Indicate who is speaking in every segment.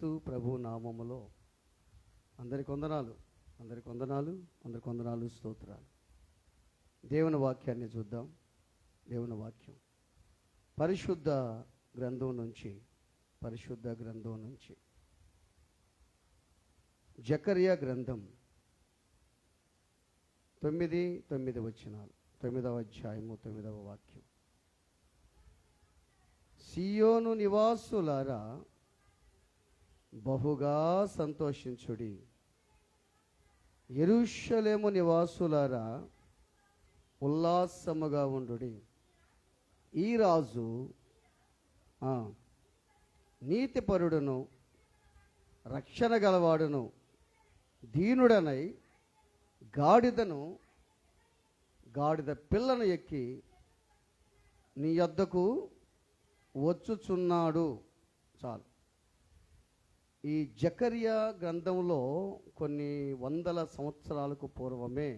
Speaker 1: యేసుక్రీస్తు ప్రభు నామములో అందరికి వందనాలు స్తోత్రాలు. దేవుని వాక్యాన్ని చూద్దాం. దేవుని వాక్యం పరిశుద్ధ గ్రంథం నుంచి జకర్యా గ్రంథం 9 వచనాలు, 9వ అధ్యాయము 9వ వాక్యం. సియోను నివాసులారా బహుగా సంతోషించుడి, యెరూషలేము నివాసులారా ఉల్లాసముగా ఉండుడి. ఈ రాజు నీతిపరుడును రక్షణ గలవాడును దీనుడనై గాడిద పిల్లను ఎక్కి నీ యొద్దకు వచ్చుచున్నాడు. చాలు. ఈ జకర్యా గ్రంథంలో కొన్ని వందల సంవత్సరాలకు పూర్వమే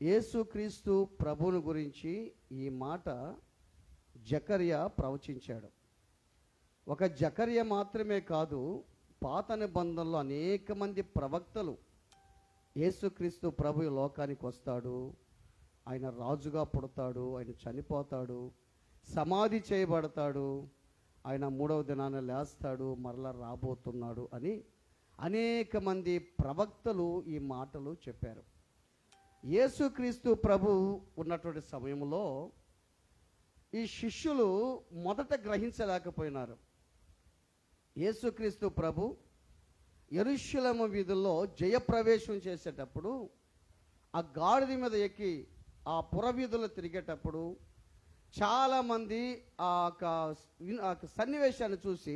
Speaker 1: యేసుక్రీస్తు ప్రభువుని గురించి ఈ మాట జకర్యా ప్రవచించాడు. ఒక జకర్యా మాత్రమే కాదు, పాత నిబంధనలో అనేక మంది ప్రవక్తలు యేసుక్రీస్తు ప్రభు లోకానికి వస్తాడు, ఆయన రాజుగా పుడతాడు, ఆయన చనిపోతాడు, సమాధి చేయబడతాడు, ఆయన 3వ దినాన లేస్తాడు, మరలా రాబోతున్నాడు అని అనేక మంది ప్రవక్తలు ఈ మాటలు చెప్పారు. యేసుక్రీస్తు ప్రభు ఉన్నటువంటి సమయంలో ఈ శిష్యులు మొదట గ్రహించలేకపోయినారు. యేసుక్రీస్తు ప్రభు యెరూషలేము వీధుల్లో జయప్రవేశం చేసేటప్పుడు ఆ గాడిద మీద ఎక్కి ఆ పురవీధుల్లో తిరిగేటప్పుడు చాలామంది ఆ సన్నివేశాన్ని చూసి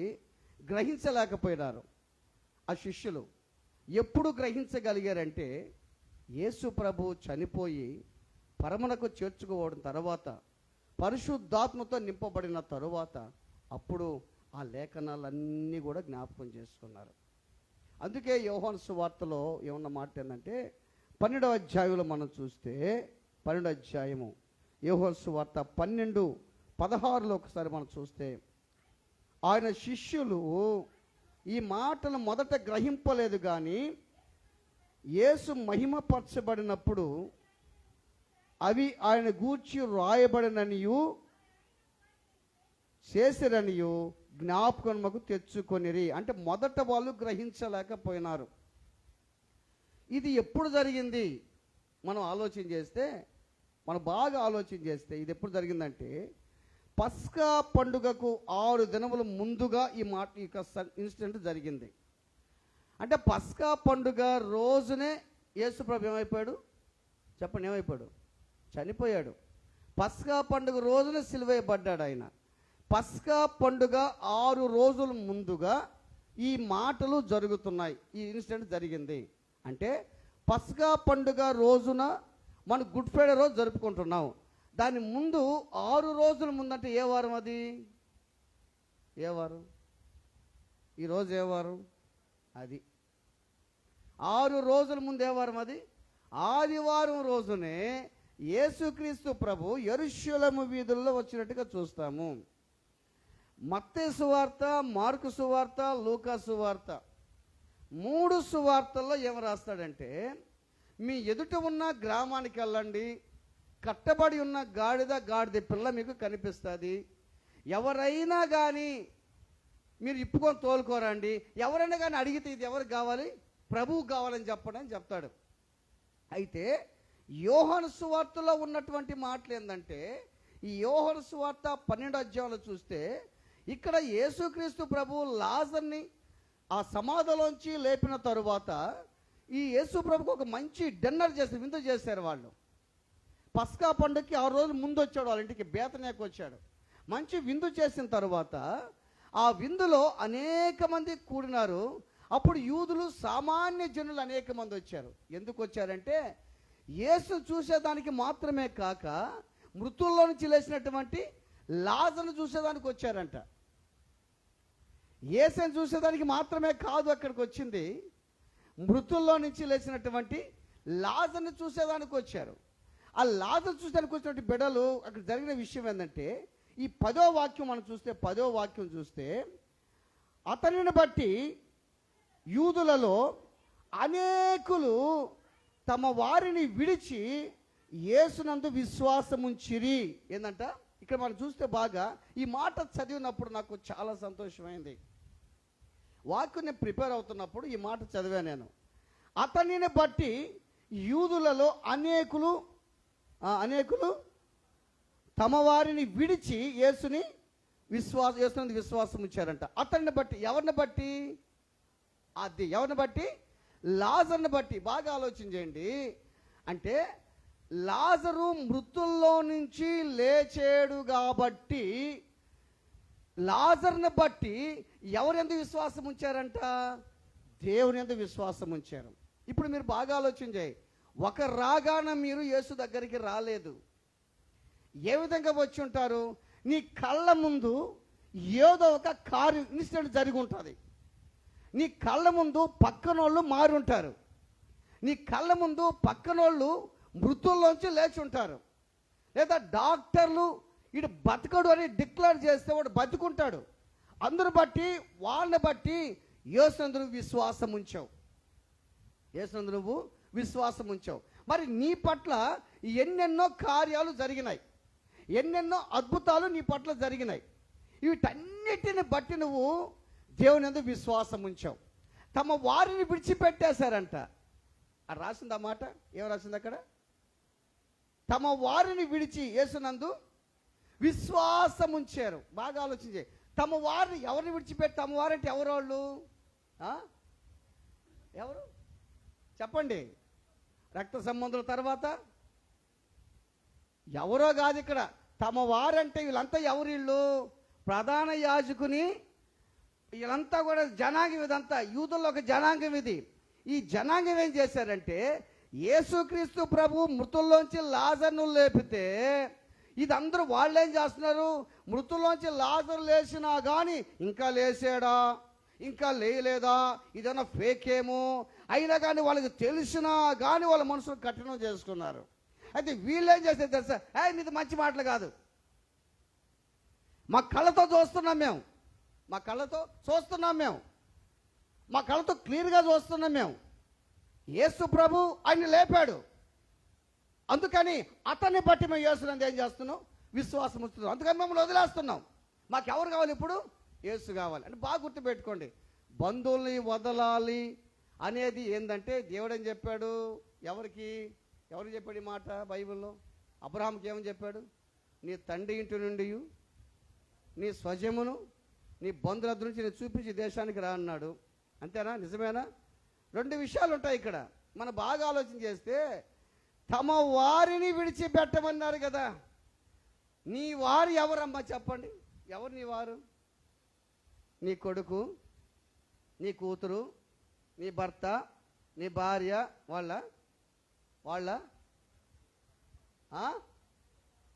Speaker 1: గ్రహించలేకపోయినారు. ఆ శిష్యులు ఎప్పుడు గ్రహించగలిగారంటే యేసు ప్రభు చనిపోయి పరమునకు చేర్చుకోవడం తర్వాత, పరిశుద్ధాత్మతో నింపబడిన తరువాత అప్పుడు ఆ లేఖనాలన్నీ కూడా జ్ఞాపకం చేసుకున్నారు. అందుకే యోహాను సువార్తలో ఏమన్న మాట ఏంటంటే 12వ అధ్యాయంలో మనం చూస్తే 12వ అధ్యాయము యోహాను సువార్త 12:16లో ఒకసారి మనం చూస్తే ఆయన శిష్యులు ఈ మాటలు మొదట గ్రహింపలేదు, కానీ యేసు మహిమపరచబడినప్పుడు అవి ఆయన గూర్చి రాయబడిననియు చేసిరనియు జ్ఞాపకముకు తెచ్చుకొనిరి. అంటే మొదట వాళ్ళు గ్రహించలేకపోయినారు. ఇది ఎప్పుడు జరిగింది? మనం బాగా ఆలోచన చేస్తే ఇది ఎప్పుడు జరిగిందంటే పస్కా పండుగకు 6 దినముల ముందుగా ఈ ఇన్సిడెంట్ జరిగింది. అంటే పస్కా పండుగ రోజునే యేసుప్రభు ఏమైపోయాడు చెప్పండి? ఏమైపోయాడు? చనిపోయాడు. పస్కా పండుగ రోజున సిలువేయబడ్డాడు ఆయన. పస్కా పండుగ 6 రోజుల ముందుగా ఈ మాటలు జరుగుతున్నాయి. ఈ ఇన్సిడెంట్ జరిగింది. అంటే పస్కా పండుగ రోజున మనం గుడ్ ఫ్రైడే రోజు జరుపుకుంటున్నాం. దాని ముందు 6 రోజుల ముందంటే ఏ వారం అది? ఏ వారం? ఈరోజు ఏ వారం? అది 6 రోజుల ముందు ఏ వారం అది? ఆదివారం రోజునే యేసుక్రీస్తు ప్రభు యెరూషలేము వీధుల్లో వచ్చినట్టుగా చూస్తాము. మత్తయి సువార్త, మార్కు సువార్త, లూకా సువార్త 3 సువార్తల్లో ఏం రాస్తాడంటే, మీ ఎదుట ఉన్న గ్రామానికి వెళ్ళండి, కట్టబడి ఉన్న గాడిద పిల్ల మీకు కనిపిస్తుంది. ఎవరైనా కానీ మీరు ఇప్పుకొని తోలుకోరండి. ఎవరైనా కానీ అడిగితే ఇది ఎవరికి కావాలి? ప్రభువు కావాలని చెప్పడని చెప్తాడు. అయితే యోహాను సువార్తలో ఉన్నటువంటి మాటలు ఏంటంటే, ఈ యోహాను సువార్త 12వ అధ్యాయంలో చూస్తే ఇక్కడ యేసుక్రీస్తు ప్రభు లాజర్ని ఆ సమాధిలోంచి లేపిన తరువాత ఈ యేసు ప్రభుకు ఒక మంచి డిన్నర్ విందు చేశారు వాళ్ళు. పస్కా పండుగకి 6 రోజులు ముందు వచ్చాడు, వాళ్ళ ఇంటికి బేతనియాకు వచ్చాడు. మంచి విందు చేసిన తర్వాత ఆ విందులో అనేక మంది కూడినారు. అప్పుడు యూదులు, సామాన్య జనులు అనేక మంది వచ్చారు. ఎందుకు వచ్చారంటే యేసు చూసేదానికి మాత్రమే కాక మృతుల్లో నుంచి లేచినటువంటి లాజరును చూసేదానికి వచ్చారంట. యేసుని చూసేదానికి మాత్రమే కాదు అక్కడికి వచ్చింది, మృతుల్లో నుంచి లేచినటువంటి లాజరును చూసేదానికి వచ్చారు. ఆ లాజరు చూసేదానికి వచ్చినటువంటి బిడ్డలు అక్కడ జరిగిన విషయం ఏంటంటే, ఈ 10వ వాక్యం మనం చూస్తే 10వ వాక్యం చూస్తే అతనిని బట్టి యూదులలో అనేకులు తమ వారిని విడిచి యేసునందు విశ్వాసముంచిరి. ఏందంట ఇక్కడ మనం చూస్తే బాగా ఈ మాట చదివినప్పుడు నాకు చాలా సంతోషమైంది. వాక్యం నేను ప్రిపేర్ అవుతున్నప్పుడు ఈ మాట చదివా నేను. అతనిని బట్టి యూదులలో అనేకులు తమ వారిని విడిచి యేసునందు విశ్వాసం ఉంచారంట. అతన్ని బట్టి, ఎవరిని బట్టి? ఎవరిని బట్టి? లాజరుని బట్టి. బాగా ఆలోచన చేయండి. అంటే లాజరు మృతుల్లో నుంచి లేచాడు కాబట్టి లాజరుని బట్టి ఎవరెందు విశ్వాసం ఉంచారంట? దేవుని యందు విశ్వాసం ఉంచారు. ఇప్పుడు మీరు బాగా ఆలోచన చేయి. ఒక రాగాన మీరు యేసు దగ్గరికి రాలేదు. ఏ విధంగా వచ్చి ఉంటారు? నీ కళ్ళ ముందు ఏదో ఒక కార్యం ఇన్సిడెంట్ జరిగి ఉంటుంది. నీ కళ్ళ ముందు పక్కనోళ్ళు మారి ఉంటారు. నీ కళ్ళ ముందు పక్కనోళ్ళు మృతుల్లోంచి లేచి ఉంటారు. లేదా డాక్టర్లు వీడు బతకడు అని డిక్లేర్ చేస్తే వాడు బతుకుంటాడు. అందరు బట్టి వాళ్ళని బట్టి యేసునందు విశ్వాసం ఉంచావు. యేసునందు నువ్వు విశ్వాసం ఉంచావు. మరి నీ పట్ల ఎన్నెన్నో కార్యాలు జరిగినాయి, ఎన్నెన్నో అద్భుతాలు నీ పట్ల జరిగినాయి. వీటన్నిటిని బట్టి నువ్వు దేవుని యందు విశ్వాసం ఉంచావు. తమ వారిని విడిచిపెట్టేశారంట. అది రాసింది ఆ మాట. ఏం రాసింది అక్కడ? తమ వారిని విడిచి యేసునందు విశ్వాసం ఉంచారు. బాగా ఆలోచించే. తమ వారిని ఎవరిని విడిచిపెట్టి? తమ వారంటే ఎవరు? వాళ్ళు ఎవరు చెప్పండి? రక్త సంబంధుల తర్వాత ఎవరో కాదు ఇక్కడ. తమ వారంటే వీళ్ళంతా ఎవరు? వీళ్ళు ప్రధాన యాజకుని, వీళ్ళంతా కూడా జనాంగం. ఇదంతా యూదుల్లో ఒక జనాంగం ఇది. ఈ జనాంగం ఏం చేశారంటే, యేసుక్రీస్తు ప్రభు మృతుల్లోంచి లాజరును లేపితే ఇది అందరూ వాళ్ళు ఏం చేస్తున్నారు? మృతుల్లోంచి లాజరు లేచినా కానీ ఇంకా లేచాడా, ఇంకా లేయలేదా, ఇదన్నా ఫేక్ ఏమో అయినా కానీ వాళ్ళకి తెలిసినా కానీ వాళ్ళ మనసును కఠినం చేసుకున్నారు. అయితే వీళ్ళు ఏం చేస్తే తెలుసా? ఇది మంచి మాటలు కాదు, మా కళ్ళతో చూస్తున్నాం మేము, మా కళ్ళతో చూస్తున్నాం మేము, మా కళ్ళతో క్లియర్గా చూస్తున్నాం మేము. యేసు ప్రభు ఆయన లేపాడు, అందుకని అతన్ని బట్టి మేము యేసునందు ఏం చేస్తున్నాం? విశ్వాసం ఉంచుతున్నాం. అందుకని మమ్మల్ని వదిలేస్తున్నాం. మాకు ఎవరు కావాలి ఇప్పుడు? యేసు కావాలి. అంటే బాగా గుర్తుపెట్టుకోండి. బంధువుల్ని వదలాలి అనేది ఏంటంటే దేవుడు ఏం చెప్పాడు? ఎవరికి చెప్పాడు ఈ మాట బైబిల్లో? అబ్రహాంకి ఏమని చెప్పాడు? నీ తండ్రి ఇంటి నుండి నీ స్వజమును నీ బంధువుల నుంచి నేను చూపించి దేశానికి రా అన్నాడు. అంతేనా? నిజమేనా? రెండు విషయాలు ఉంటాయి ఇక్కడ. మనం బాగా ఆలోచన చేస్తే తమ వారిని విడిచిపెట్టమన్నారు కదా. నీ వారు ఎవరమ్మా చెప్పండి? ఎవరు నీ వారు? నీ కొడుకు, నీ కూతురు, నీ భర్త, నీ భార్య, వాళ్ళ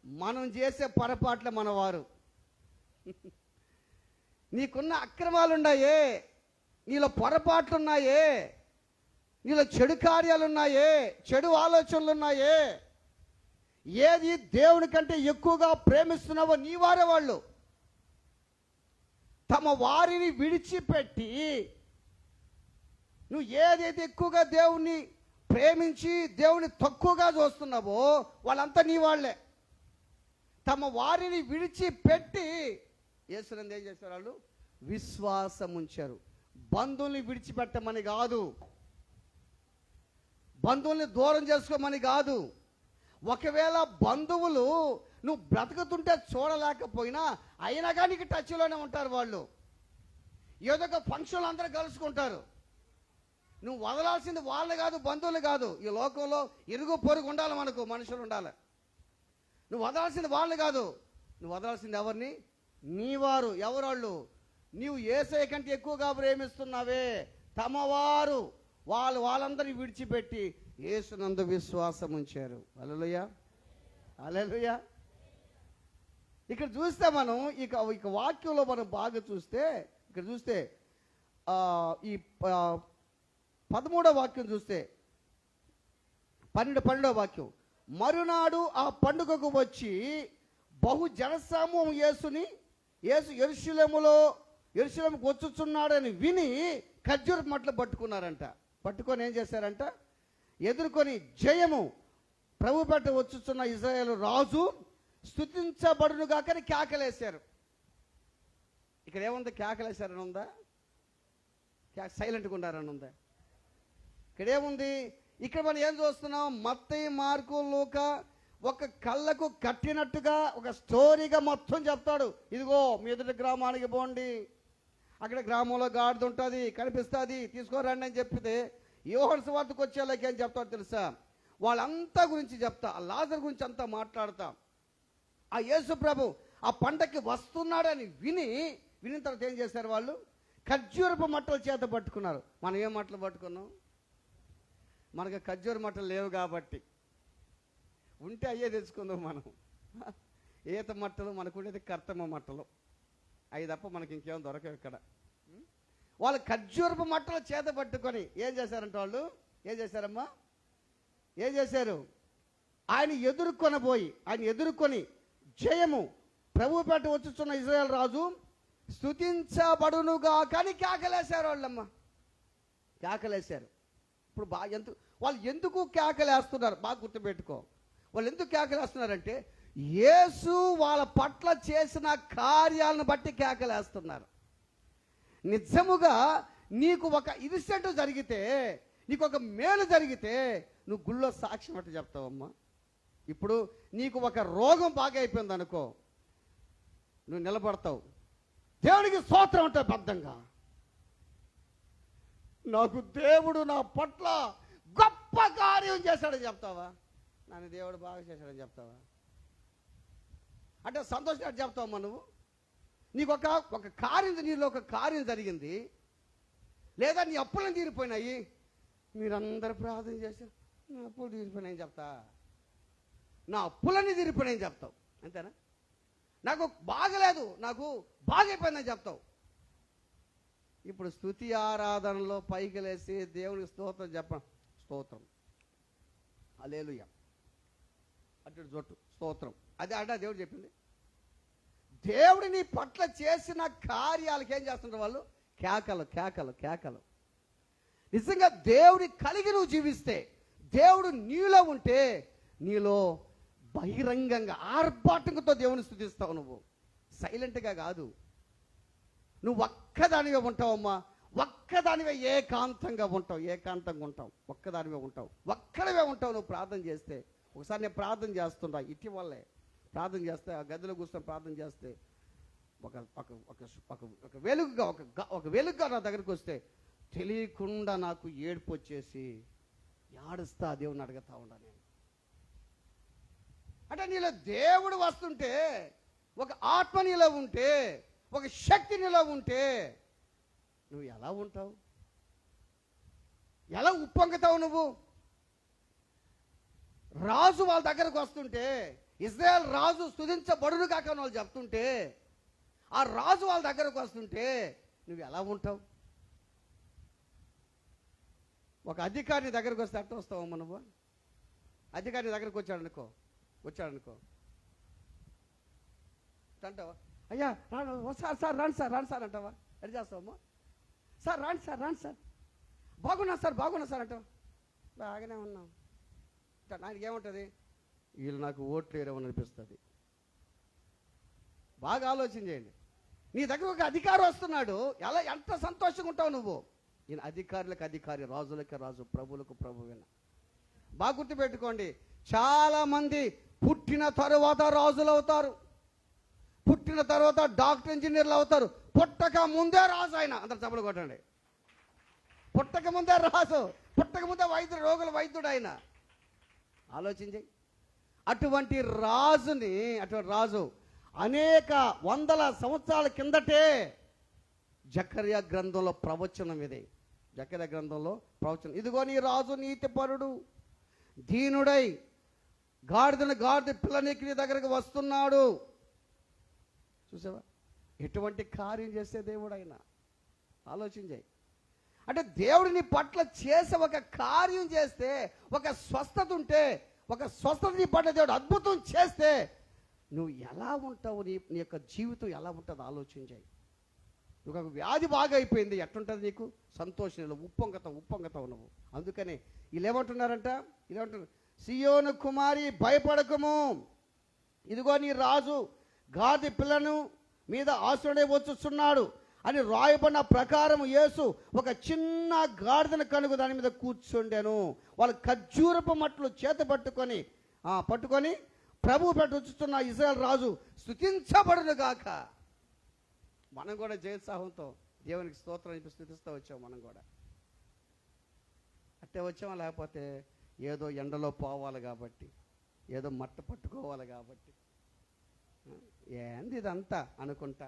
Speaker 1: మనం చేసే పొరపాట్ల మన వారు. నీకున్న అక్రమాలు ఉన్నాయే, నీలో పొరపాట్లు ఉన్నాయే, నీలో చెడు కార్యాలు ఉన్నాయే, చెడు ఆలోచనలు ఉన్నాయే, ఏది దేవుని కంటే ఎక్కువగా ప్రేమిస్తున్నావో నీ వారే వాళ్ళు. తమ వారిని విడిచిపెట్టి నువ్వు ఏదైతే ఎక్కువగా దేవుణ్ణి ప్రేమించి దేవుని తక్కువగా చూస్తున్నావో వాళ్ళంతా నీ వాళ్ళే. తమ వారిని విడిచిపెట్టి యేసునందు ఏం చేశారు? వాళ్ళు విశ్వాసం ఉంచారు. బంధువుల్ని విడిచిపెట్టమని కాదు, బంధువుల్ని దూరం చేసుకోమని కాదు. ఒకవేళ బంధువులు నువ్వు బ్రతుకుతుంటే చూడలేకపోయినా అయినా కానీ టచ్లోనే ఉంటారు వాళ్ళు. ఏదో ఒక ఫంక్షన్లు అందరూ కలుసుకుంటారు. నువ్వు వదలాల్సింది వాళ్ళు కాదు, బంధువులు కాదు. ఈ లోకంలో ఇరుగు పొరుగు ఉండాలి, మనకు మనుషులు ఉండాలి. నువ్వు వదలాల్సింది వాళ్ళు కాదు, నువ్వు వదలాల్సింది ఎవరిని? నీ వారు. ఎవరాళ్ళు? నీవు యేసయ్య కంటే ఎక్కువగా ప్రేమిస్తున్నావే తమవారు, వాళ్ళందరినీ విడిచిపెట్టి యేసునందు విశ్వాసం ఉంచారు. హల్లెలూయా, హల్లెలూయా. ఇక్కడ చూస్తే మనం ఇక వాక్యంలో మనం బాగా చూస్తే, ఇక్కడ చూస్తే ఈ 13వ వాక్యం చూస్తే 12వ వాక్యం, మరునాడు ఆ పండుగకు వచ్చి బహు జనసమూహం యేసు యెరూషలేములో యెరూషలేముకు వచ్చుచున్నాడని విని ఖర్జూరపు మట్టలు పట్టుకున్నారంట. పట్టుకొని ఏం చేశారంట, ఎదుర్కొని జయము ప్రభు పెట్ట వచ్చుచున్న ఇశ్రాయేలు రాజు స్తుతించబడును గాకని కేకలేశారు. ఇక్కడ ఏముంది, కేకలేశారని ఉందా? సైలెంట్గా ఉన్నారని ఉందా? ఇక్కడ ఏముంది, ఇక్కడ మనం ఏం చూస్తున్నాం, మత్తయి, మార్కు, లూకా ఒక కళ్ళకు కట్టినట్టుగా ఒక స్టోరీగా మొత్తం చెప్తాడు. ఇదిగో మీ ఎదుటి గ్రామానికి పోండి, అక్కడ గ్రామంలో గాడిద ఉంటుంది కనిపిస్తుంది, తీసుకోరండి అని చెప్పితే యోహాను సువార్తకు వచ్చేలాకి ఏం చెప్తాడు తెలుసా, వాళ్ళంతా గురించి చెప్తా, ఆ లాజరు గురించి అంతా మాట్లాడతా. ఆ యేసు ప్రభు ఆ పండక్కి వస్తున్నాడని వినిన తర్వాత ఏం చేశారు, వాళ్ళు ఖర్జూరపు మట్టల చేత పట్టుకున్నారు. మనం ఏం మట్టలు పట్టుకున్నాం? మనకు ఖర్జూర మట్టలు లేవు కాబట్టి, ఉంటే అయ్యే తెచ్చుకుందాం మనం. ఈత మట్టలు మనకు ఉండేది కర్తమ్మ మట్టలు, అవి తప్ప మనకి ఇంకేం దొరకవు ఇక్కడ. వాళ్ళు ఖర్జూరపు మట్టల చేత పట్టుకొని ఏం చేశారంటే, వాళ్ళు ఏం చేశారమ్మా, ఏం చేశారు, ఆయన ఎదుర్కొని జయము ప్రభు పేట వచ్చుచున్న ఇశ్రాయేలు రాజు స్తుతించబడునుగా కానీ కేకలేశారు వాళ్ళమ్మ, కేకలేశారు. ఇప్పుడు వాళ్ళు ఎందుకు కేకలేస్తున్నారు బాగా గుర్తుపెట్టుకో. వాళ్ళు ఎందుకు కేకలేస్తున్నారంటే యేసు వాళ్ళ పట్ల చేసిన కార్యాలను బట్టి కేకలేస్తున్నారు. నిజముగా నీకు ఒక ఇన్సిడెంట్ జరిగితే, నీకు ఒక మేలు జరిగితే నువ్వు గుళ్ళో సాక్ష్యం అంటే చెప్తావమ్మా. ఇప్పుడు నీకు ఒక రోగం బాగా అయిపోయింది అనుకో, నువ్వు నిలబడతావు, దేవునికి స్తోత్రం అంటే బద్ధంగా, నాకు దేవుడు నా పట్ల గొప్ప కార్యం చేశాడని చెప్తావా? నన్ను దేవుడు బాగా చేశాడని చెప్తావా? అంటే సంతోషంగా చెప్తావమ్మా నువ్వు. నీకు ఒక కార్యం, నీలో ఒక కార్యం జరిగింది, లేదా నీ అప్పులను తీరిపోయినాయి, మీరందరూ ప్రార్థన చేశారు, నా అప్పులు తీరిపోయినాయని చెప్తా, నా అప్పులన్నీ తీరిపోయినాయని చెప్తావు, అంతేనా? నాకు బాగలేదు, నాకు బాగైపోయిందని చెప్తావు. ఇప్పుడు స్తుతి ఆరాధనలో పైకి లేసి దేవునికి స్తోత్రం చెప్పండి, స్తోత్రం హల్లెలూయా అటు జొట్టు స్తోత్రం, అదే అంటే దేవుడు చెప్పింది. దేవుడు నీ పట్ల చేసిన కార్యాలకు ఏం చేస్తుంటారు వాళ్ళు? కేకలు కేకలు కేకలు. నిజంగా దేవుడి కలిగి నువ్వు జీవిస్తే, దేవుడు నీలో ఉంటే, నీలో బహిరంగంగా ఆర్భాటంతో దేవుని స్తుతిస్తావు. నువ్వు సైలెంట్గా కాదు, నువ్వు ఒక్కదానివే ఉంటావమ్మా, ఒక్కదానివే ఏకాంతంగా ఉంటావు, ఒక్కదానివే ఉంటావు, ఒక్కడవే ఉంటావు. నువ్వు ప్రార్థన చేస్తే, ఒకసారి నేను ప్రార్థన చేస్తున్నా ఇటీవలే, ప్రార్థన చేస్తే ఆ గదిలో కూర్చొని ప్రార్థన చేస్తే ఒక వెలుగుగా నా దగ్గరికి వస్తే తెలియకుండా నాకు ఏడుపు వచ్చేసి ఏడుస్తా దేవుని అడుగుతా ఉన్నా నేను. అంటే నీలో దేవుడు వస్తుంటే, ఒక ఆత్మ నీలో ఉంటే, ఒక శక్తి నీలో ఉంటే నువ్వు ఎలా ఉంటావు? ఎలా ఉప్పొంగుతావు నువ్వు? రాజు వాళ్ళ దగ్గరకు వస్తుంటే, ఇశ్రాయేలు రాజు స్తుతించబడును కాక వాళ్ళు చెప్తుంటే, ఆ రాజు వాళ్ళ దగ్గరకు వస్తుంటే నువ్వు ఎలా ఉంటావు? ఒక అధికారి దగ్గరకు వస్తే అట్ట వస్తావమ్మా నువ్వు? అధికారి దగ్గరకు వచ్చాడనుకో అంటావా? అయ్యా సార్ రాండి సార్ అంటావా? ఎడి చేస్తావమ్మా? సార్ రాండి సార్ బాగున్నా సార్ అంటావా? బాగానే ఉన్నాం. ఆయనకి ఏముంటుంది? వీళ్ళు నాకు ఓట్లు వేయమని అనిపిస్తుంది. బాగా ఆలోచన చేయండి. నీ దగ్గర ఒక అధికారి వస్తున్నాడు, ఎంత సంతోషంగా ఉంటావు నువ్వు. ఈయన అధికారులకు అధికారి, రాజులకి రాజు, ప్రభువులకు ప్రభువేన. బాగా గుర్తుపెట్టుకోండి, చాలామంది పుట్టిన తరువాత రాజులు అవుతారు, పుట్టిన తర్వాత డాక్టర్ ఇంజనీర్లు అవుతారు. పుట్టక ముందే రాజు ఆయన. అందరు చప్పలు కొట్టండి. పుట్టక ముందే రాజు, పుట్టక ముందే రోగుల వైద్యుడు ఆయన. ఆలోచించి అటువంటి రాజు అనేక వందల సంవత్సరాల కిందటే జకర్యా గ్రంథంలో ప్రవచనం ఇది. జకర్యా గ్రంథంలో ప్రవచనం, ఇదిగో నీ రాజు నీతిపరుడు, దీనుడై గాడిద పిల్లనికి నీ దగ్గరకు వస్తున్నాడు. చూసావా ఎటువంటి కార్యం చేసే దేవుడు ఆయన. ఆలోచించాయి. అంటే దేవుడు నీ పట్ల చేసే ఒక కార్యం చేస్తే, ఒక స్వస్థత ఉంటే, ఒక స్వస్థత నీ పట్ల దేవుడు అద్భుతం చేస్తే నువ్వు ఎలా ఉంటావు? నీ యొక్క జీవితం ఎలా ఉంటుందో ఆలోచించాయి. ఒక వ్యాధి బాగా అయిపోయింది, ఎట్లుంటుంది నీకు? సంతోషంలో ఉప్పొంగత నువ్వు. అందుకని వీళ్ళు ఏమంటున్నారంట, సియోను కుమారి భయపడకము, ఇదిగో నీ రాజు గాది పిల్లను మీద ఆశ్రడే వచ్చుస్తున్నాడు అని రాయబడిన ప్రకారం యేసు ఒక చిన్న గాడిదను కనుగొని దాని మీద కూర్చుండాను. వాళ్ళు ఖర్జూరపు మట్లు చేత పట్టుకొని ప్రభు పెట్టి వచ్చుతున్న ఇశ్రాయేలు రాజు స్తుతించబడును గాక. మనం కూడా జయోత్సాహంతో దేవునికి స్తోత్రం చెప్పి స్తుతిస్తూ వచ్చాం. మనం కూడా అట్టే వచ్చామా, లేకపోతే ఏదో ఎండలో పోవాలి కాబట్టి, ఏదో మట్ట పట్టుకోవాలి కాబట్టి, ఏంది ఇదంతా అనుకుంటా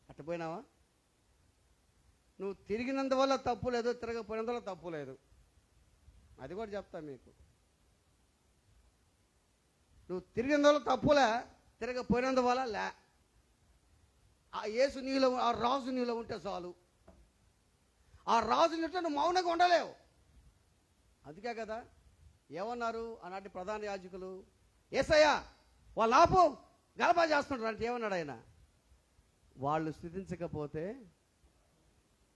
Speaker 1: అట్ట పోయినావా? నువ్వు తిరిగినందువల్ల తప్పు లేదు, తిరగపోయినందువల్ల తప్పు లేదు. అది కూడా చెప్తా మీకు. నువ్వు తిరిగినందువల్ల తప్పులే, తిరగపోయినందువల్ల లే. ఆ యేసు నీలో, ఆ రాజు నీలో ఉంటే చాలు. ఆ రాజు నీతో నువ్వు మౌనంగా ఉండలేవు. అందుకే కదా ఏమన్నారు ఆనాటి ప్రధాన యాజకులు, యేసయ్యా వాళ్ళు ఆపు, గలబా చేస్తుంటారు అంటే ఏమన్నాడు ఆయన? వాళ్ళు స్తుతించకపోతే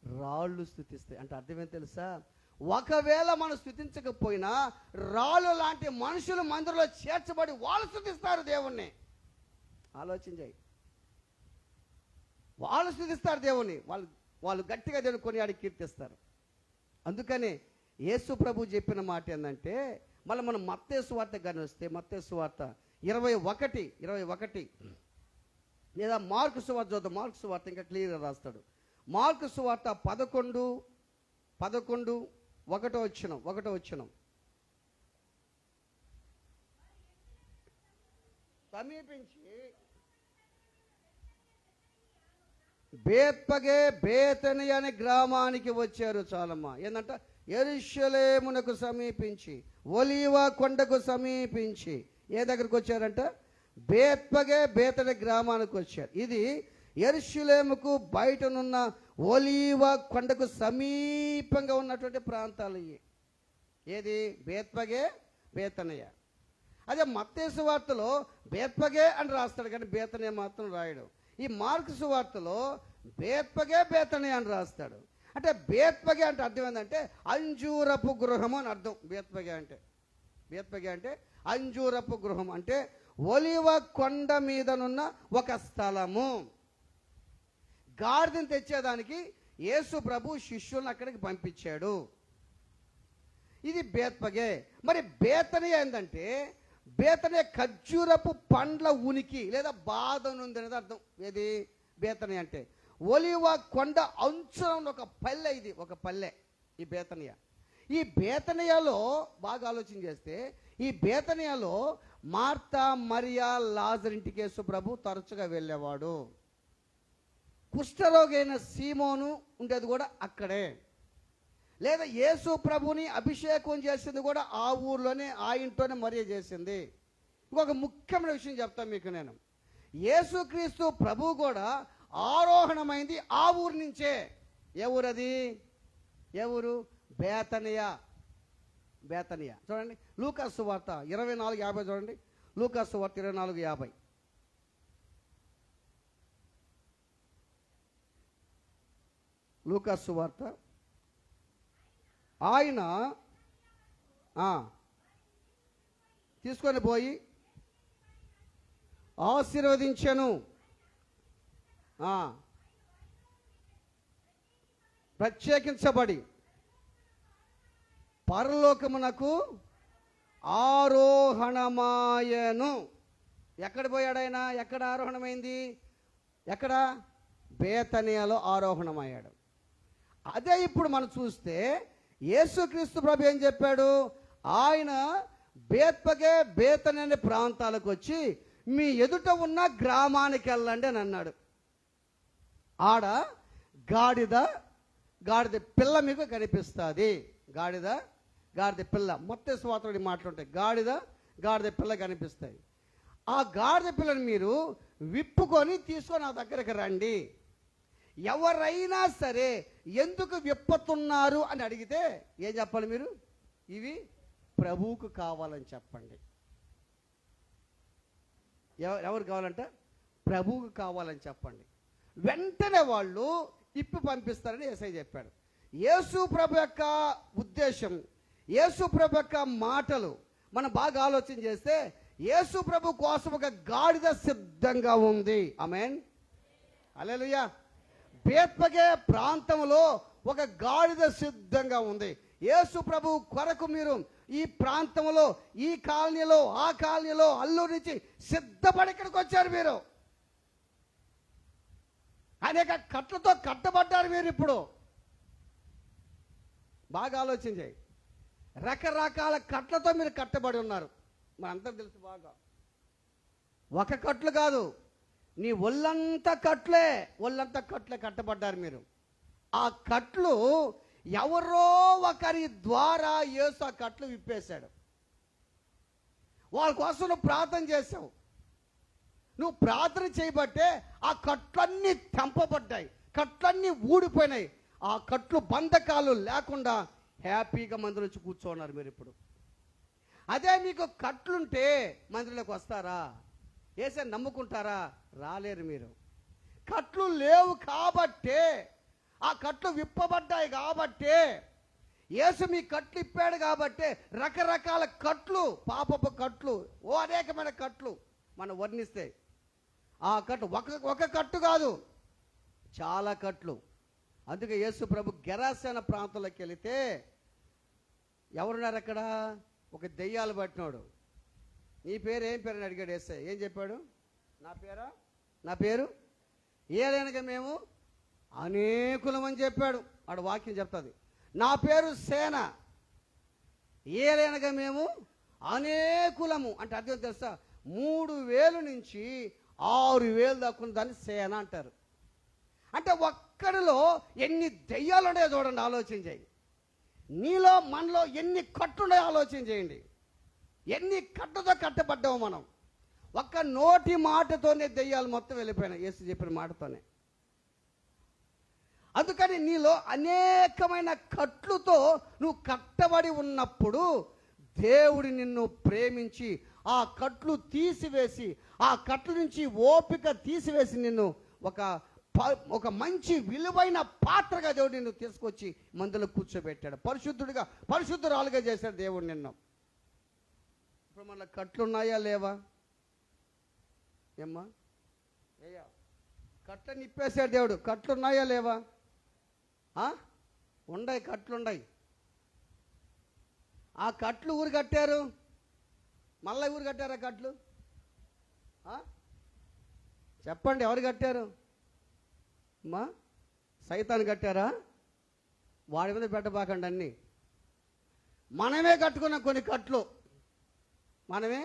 Speaker 1: రాళ్ళు స్తుతిస్తాయి అంటే అర్థం ఏం తెలుసా? ఒకవేళ మనం స్తుతించకపోయినా రాళ్ళు లాంటి మనుషులు మందిరంలో చేర్చబడి వాళ్ళు స్తుతిస్తారు దేవుణ్ణి. ఆలోచించాయి, వాళ్ళు స్తుతిస్తారు దేవుణ్ణి. వాళ్ళు గట్టిగా దేవుని కొనియాడి కీర్తిస్తారు. అందుకని యేసు ప్రభు చెప్పిన మాట ఏంటంటే, మళ్ళీ మనం మత్తయి సువార్త కానీ వస్తే, మత్తయి సువార్త 21 లేదా మార్కు సువార్త చూద్దాం. మార్కు సువార్త ఇంకా క్లియర్గా రాస్తాడు. మార్కు సువార్త 11 ఒకటో వచ్చినం. సమీపించి బేతని అనే గ్రామానికి వచ్చారు. చాలమ్మా ఏంటంట, యెరూషలేమునకు సమీపించి, ఒలీవ కొండకు సమీపించి ఏ దగ్గరకు వచ్చారంట? బేతని గ్రామానికి వచ్చారు. ఇది యెరూషలేముకు బయటనున్న ఒలీవ కొండకు సమీపంగా ఉన్నటువంటి ప్రాంతాలు ఇవి. ఏది? బేతనియ. అదే మత్తయి సువార్తలో బేత్పగే అని రాస్తాడు, కానీ బేతనియ మాత్రం రాయడు. ఈ మార్కు సువార్తలో బేతనియ అని రాస్తాడు. అంటే బేత్పగే అంటే అర్థం ఏంటంటే అంజూరపు గృహము అని అర్థం. బేత్పగే అంటే అంజూరపు గృహం అంటే ఒలివ కొండ మీదనున్న ఒక స్థలము. గాడిదను తెచ్చేదానికి యేసు ప్రభు శిష్యులను అక్కడికి పంపించాడు. ఇది బేత్పగే. మరి బేతనియ ఏంటంటే, బేతనియ ఖర్జూరపు పండ్ల ఉనికి లేదా బాధనుంది అనేది అర్థం. ఏది బేతనియ అంటే? ఒలివ కొండ అంచున ఒక పల్లె. ఇది ఒక పల్లె ఈ బేతనియ. ఈ బేతనియలో బాగా ఆలోచన చేస్తే, ఈ బేతనియలో మార్తా, మరియా, లాజరు ఇంటికి యేసు ప్రభు తరచుగా వెళ్ళేవాడు. కుష్ఠరోగైన సీమోను ఉండేది కూడా అక్కడే. లేదా యేసు ప్రభుని అభిషేకం చేసింది కూడా ఆ ఊర్లోనే, ఆ ఇంట్లోనే మరియ చేసింది. ఇంకొక ముఖ్యమైన విషయం చెప్తాను మీకు నేను. యేసుక్రీస్తు ప్రభు కూడా ఆరోహణమైంది ఆ ఊరు నుంచే. ఏ ఊరది? ఏ ఊరు? బేతనియ. చూడండి లూకాసు సువార్త 24:50 చూడండి. లూకాసు సువార్త 24:50. లూకాసు సువార్త. ఆయన తీసుకొని పోయి ఆశీర్వదించెను. ప్రత్యేకించబడి పరలోకమునకు ఆరోహణమాయను. ఎక్కడ పోయాడు ఆయన? ఎక్కడ ఆరోహణమైంది? ఎక్కడ? బేతనియలో ఆరోహణమయ్యాడు. అదే ఇప్పుడు మనం చూస్తే యేసుక్రీస్తు ప్రభు ఏం చెప్పాడు? ఆయన బేతని అనే ప్రాంతాలకు వచ్చి మీ ఎదుట ఉన్న గ్రామానికి వెళ్ళండి అని అన్నాడు. ఆడ గాడిద పిల్ల మీకు కనిపిస్తుంది. గాడిద పిల్ల. మత్తయి సువార్తలో మాట్లాడుతాయి. గాడిద పిల్ల కనిపిస్తాయి. ఆ గాడిద పిల్లని మీరు విప్పుకొని తీసుకొని నా దగ్గరకు రండి. ఎవరైనా సరే ఎందుకు విప్పుతున్నారు అని అడిగితే ఏం చెప్పాలి మీరు? ఇవి ప్రభువుకు కావాలని చెప్పండి. ఎవరు కావాలంట? ప్రభువుకు కావాలని చెప్పండి. వెంటనే వాళ్ళు ఇప్పి పంపిస్తారని యేసయ్య చెప్పాడు. యేసు ప్రభు యొక్క ఉద్దేశం, యేసు ప్రభు యొక్క మాటలు మనం బాగా ఆలోచన చేస్తే యేసు ప్రభు కోసం ఒక గాడిద సిద్ధంగా ఉంది. ఆమేన్, హల్లెలూయా. బేత్పగే ప్రాంతంలో ఒక గాడిద సిద్ధంగా ఉంది. యేసు ప్రభు కొరకు మీరు ఈ ప్రాంతంలో, ఈ కాలనీలో, ఆ కాలనీలో, అల్లూరు నుంచి సిద్ధపడి ఇక్కడికి వచ్చారు. మీరు అనేక కట్లతో కట్టబడ్డారు. మీరు ఇప్పుడు బాగా ఆలోచన చేయి. రకరకాల కట్లతో మీరు కట్టబడి ఉన్నారు. మనందరూ తెలుసు బాగా. ఒక కట్లు కాదు, నీ ఒళ్ళంతా కట్లే, కట్టబడ్డారు మీరు. ఆ కట్లు ఎవరో ఒకరి ద్వారా యేసు ఆ కట్లు విప్పేశాడు. వాళ్ళ కోసం నువ్వు ప్రార్థన చేసావు. నువ్వు ప్రార్థన చేయబట్టే ఆ కట్లన్నీ తెంపబడ్డాయి, కట్లన్నీ ఊడిపోయినాయి. ఆ కట్లు బంధకాలు లేకుండా హ్యాపీగా మందిలోకి కూర్చోన్నారు మీరు ఇప్పుడు. అదే మీకు కట్లుంటే మందిరంలోకి వస్తారా? యేసే నమ్ముకుంటారా? రాలేరు మీరు. కట్లు లేవు కాబట్టే, ఆ కట్లు విప్పబడ్డాయి కాబట్టే, యేసు మీ కట్లు ఇప్పాడు కాబట్టే రకరకాల కట్లు, పాపపు కట్లు, అనేకమైన కట్లు మనం వర్ణిస్తే ఆ కట్లు ఒక కట్టు కాదు, చాలా కట్లు. అందుకే యేసు ప్రభు గెరాసేన ప్రాంతంలోకి వెళితే ఎవరున్నారు అక్కడ? ఒక దెయ్యాలు పట్టినోడు. నీ పేరు ఏం పేరు అని అడిగాడు యేసే. ఏం చెప్పాడు? నా పేరు ఏలైనగా మేము అనేకులం అని చెప్పాడు. ఆడు వాక్యం చెప్తుంది. నా పేరు సేన, ఏలైనగా మేము అనేకులము అంటే అర్థం తెలుసా? 3000 నుంచి 6000 దాకా దాన్ని సేన అంటారు. అంటే ఒక్కడిలో ఎన్ని దెయ్యాలు ఉన్నాయో చూడండి, ఆలోచన చేయండి. నీలో మనలో ఎన్ని కట్టున్నాయో ఆలోచన చేయండి. ఎన్ని కట్టుతో కట్టబడ్డాము మనం. ఒక్క నోటి మాటతోనే దెయ్యాలు మొత్తం వెళ్ళిపోయినాయి, యేసు చెప్పిన మాటతోనే. అందుకని నీలో అనేకమైన కట్లుతో నువ్వు కట్టబడి ఉన్నప్పుడు దేవుడు నిన్ను ప్రేమించి ఆ కట్లు తీసివేసి, ఆ కట్ల నుంచి ఓపిక తీసివేసి నిన్ను ఒక మంచి విలువైన పాత్రగా దేవుడు నిన్ను తీసుకొచ్చి మందులో కూర్చోబెట్టాడు. పరిశుద్ధురాలుగా చేశాడు దేవుడు నిన్ను. ఇప్పుడు మన కట్లున్నాయా లేవా? ఏమ్మా ఏయా, కట్ల నిప్పేశాడు దేవుడు. కట్లున్నాయా లేవా? ఉండయి, కట్లున్నాయి. ఆ కట్లు ఊరు కట్టారు, మళ్ళీ ఊరు కట్టారా కట్లు? చెప్పండి, ఎవరు కట్టారు? అమ్మా, సైతాన్ని కట్టారా? వాడి మీద పెట్టబాకండి అన్నీ. మనమే కట్టుకున్న కొన్ని కట్లు, మనమే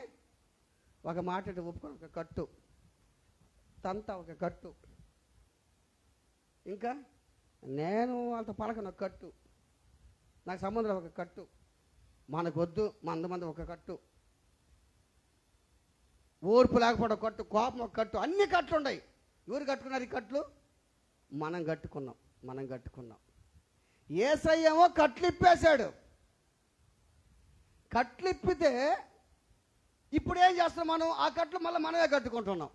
Speaker 1: ఒక మాట ఒప్పుకొని ఒక కట్టు, తంత ఒక కట్టు, ఇంకా నేను వాళ్ళతో పలకను ఒక కట్టు, నాకు సంబంధం ఒక కట్టు, మనకొద్దు మంది ఒక కట్టు, ఓర్పు లేకపోవడం ఒక కట్టు, కోపం ఒక కట్టు, అన్ని కట్లు ఉన్నాయి. ఎవరు కట్టుకున్నారు ఈ కట్లు? మనం కట్టుకున్నాం. యేసయ్యేమో కట్లు ఇప్పేశాడు. కట్లు ఇప్పితే ఇప్పుడు ఏం చేస్తున్నాం మనం? ఆ కట్లు మళ్ళీ మనమే కట్టుకుంటున్నాం.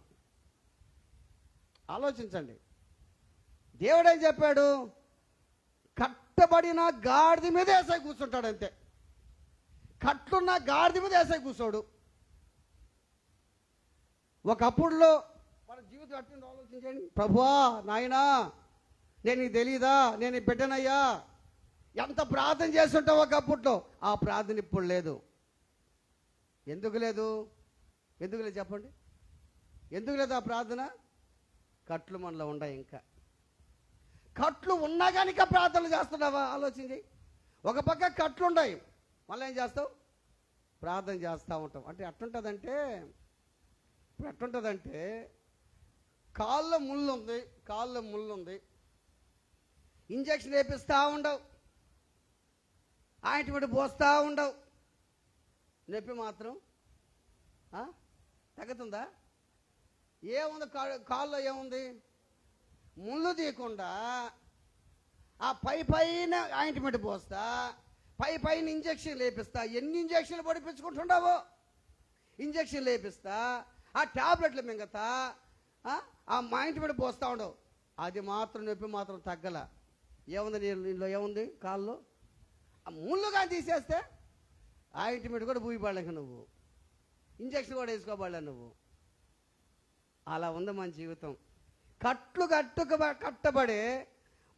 Speaker 1: ఆలోచించండి. దేవుడు ఏం చెప్పాడు? కట్టబడిన గాడిద మీద యేసయ్య కూర్చుంటాడు అంతే. కట్లున్న గాడిద మీద యేసయ్య కూర్చోడు. ఒకప్పుడులో మన జీవితం అట్లా ఆలోచించండి. ప్రభువా, నాయనా, నేను నీకు తెలీదా, నేను నీ బిడ్డనయ్యా, ఎంత ప్రార్థన చేస్తుంటావు ఒకప్పుడులో. ఆ ప్రార్థన ఇప్పుడు లేదు. ఎందుకు లేదు చెప్పండి? ఎందుకు లేదు ఆ ప్రార్థన? కట్లు మనలో ఉన్నాయి. ఇంకా కట్లు ఉన్నా కానీ ఇంకా ప్రార్థనలు చేస్తున్నావా? ఆలోచించి. ఒక పక్క కట్లు ఉన్నాయి, మళ్ళీ ఏం చేస్తావు? ప్రార్థన చేస్తూ ఉంటాం. అంటే ఎట్లుంటుందంటే, ఇప్పుడు ఎట్లుంటుందంటే, కాళ్ళ ముళ్ళు ఉంది, ఇంజక్షన్ వేపిస్తూ ఉండవు, ఆయింట్మెంట్ పోస్తూ ఉండవు, నొప్పి మాత్రం తగ్గుతుందా? ఏముంది కాళ్ళలో? ఏముంది? ముళ్ళు తీయకుండా ఆ పైన ఆయింట్మెంట్ పోస్తా, పైన ఇంజక్షన్ లేపిస్తా. ఎన్ని ఇంజక్షన్లు పడిపించుకుంటున్నావో, ఇంజక్షన్ లేపిస్తా, ఆ ట్యాబ్లెట్లు మింగతా, ఆ ఆయింట్మెంట్ పోస్తూ ఉండవు. అది మాత్రం నొప్పి మాత్రం తగ్గల. ఏముంది నీళ్ళు, ఏముంది కాళ్ళు? ఆ ముళ్ళుగా తీసేస్తే ఆయింట్మెంట్ కూడా పూయబడలేక నువ్వు, ఇంజక్షన్ కూడా వేసుకోబడలే నువ్వు. అలా ఉంది మన జీవితం. కట్లు కట్టబడి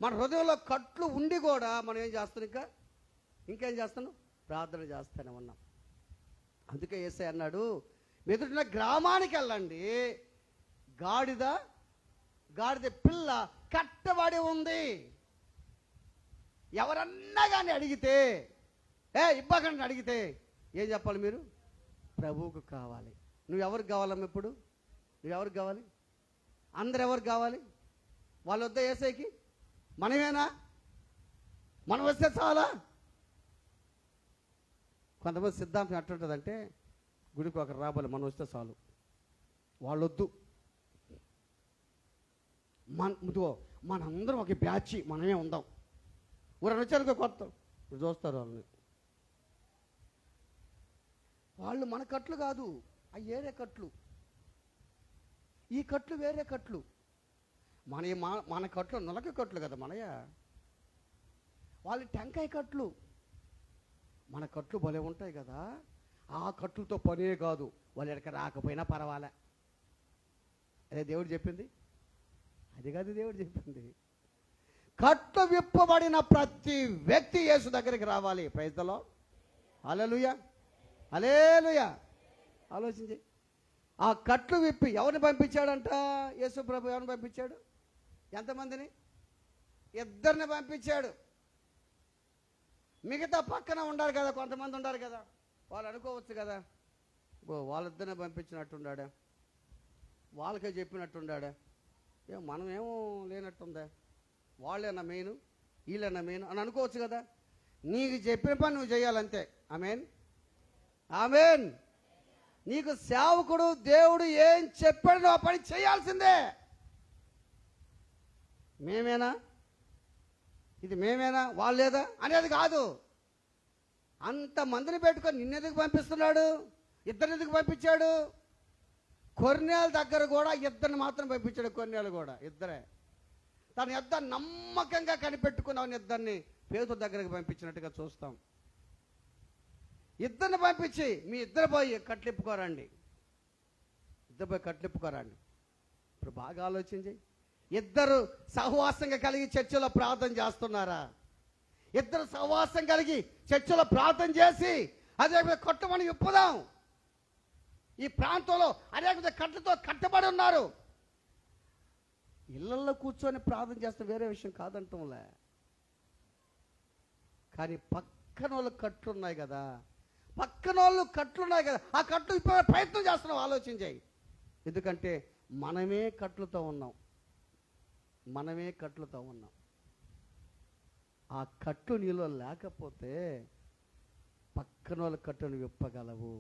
Speaker 1: మన హృదయంలో కట్లు ఉండి కూడా మనం ఏం చేస్తున్నాం? ఇంకేం చేస్తున్నాం? ప్రార్థన చేస్తూనే ఉన్నాం. అందుకే యేసయ్య అన్నాడు, మెదుటిన గ్రామానికి వెళ్ళండి, గాడిద పిల్ల కట్టబడి ఉంది. ఎవరన్నా కానీ అడిగితే, ఇవ్వకండి అడిగితే ఏం చెప్పాలి మీరు? ప్రభువుకు కావాలి. నువ్వు ఎవరికి కావాలమ్మ? ఇప్పుడు నువ్వు ఎవరికి కావాలి? అందరు ఎవరికి కావాలి? వాళ్ళు వద్ద యేసయ్యకి? మనమేనా? మనం వస్తే చాలా. కొంతమంది సిద్ధాంతం ఎట్టుంటుందంటే, గుడికి ఒకరు రాబోలే, మనం వస్తే చాలు, వాళ్ళొద్దు. మనందరం ఒక బ్యాచ్, మనమే ఉందాం. ఊరని వచ్చారు కొత్త చూస్తారు వాళ్ళని. వాళ్ళు మన కట్లు కాదు, అవి వేరే కట్లు. ఈ కట్లు వేరే కట్లు. మన కట్లు నులక కట్లు కదా మనయ్య. వాళ్ళు టెంకాయ కట్లు. మన కట్లు భలే ఉంటాయి కదా. ఆ కట్లతో పనే కాదు, వాళ్ళు ఎక్కడికి రాకపోయినా పర్వాలే. అదే దేవుడు చెప్పింది. అది కాదు దేవుడు చెప్పింది. కట్లు విప్పబడిన ప్రతి వ్యక్తి యేసు దగ్గరికి రావాలి. Praise the lord. Hallelujah, hallelujah. ఆలోచించి, ఆ కట్లు విప్పి ఎవరిని పంపించాడంట? యేసు ప్రభు ఎవరిని పంపించాడు? ఎంతమందిని? 2 పంపించాడు. మిగతా పక్కన ఉండాలి కదా, కొంతమంది ఉండాలి కదా. వాళ్ళు అనుకోవచ్చు కదా, వాళ్ళిద్దరినే పంపించినట్టుండా, వాళ్ళకే చెప్పినట్టుండా, మనమేమో లేనట్టుందా, వాళ్ళేనా మెయిన్, వీళ్ళేనా మెయిన్ అని అనుకోవచ్చు కదా. నీకు చెప్పిన పని నువ్వు చేయాలంతే. ఆమేన్, ఆమేన్. నీకు సేవకుడు దేవుడు ఏం చెప్పాడు నువ్వు ఆ పని చేయాల్సిందే. మేమేనా, ఇది మేమేనా, వాళ్ళేదా అనేది కాదు. అంతమందిని పెట్టుకొని నిన్నెందుకు పంపిస్తున్నాడు? 2 ఎందుకు పంపించాడు? కొర్నేల దగ్గర కూడా 2 మాత్రం పంపించాడు. కొర్నేలు కూడా 2. తన యొద్ద నమ్మకంగా కనిపెట్టుకున్నావు 2 పేతురు దగ్గరకు పంపించినట్టుగా చూస్తాం. 2 పంపించి మీ 2 పోయి కట్లిప్పుకోరండి, 2 పోయి కట్లిప్పుకోరండి. ఇప్పుడు బాగా ఆలోచించి, 2 సహవాసంగా కలిగి చర్చిలో ప్రార్థన చేస్తున్నారా? 2 సహవాసం కలిగి చర్చిలో ప్రార్థన చేసి అదే కొట్టమని విప్పుదాం. ఈ ప్రాంతంలో అనేక కట్లతో కట్టబడి ఉన్నారు. ఇళ్లలో కూర్చొని ప్రార్థన చేస్తే వేరే విషయం కాదంటంలే, కానీ పక్కన వాళ్ళు కట్లున్నాయి కదా, ఆ కట్లు ఇప్పుడు ప్రయత్నం చేస్తున్నాం. ఆలోచించాయి. ఎందుకంటే మనమే కట్లతో ఉన్నాం. ఆ కట్లు నీలో లేకపోతే పక్కన వాళ్ళ కట్టును విప్పగలవు.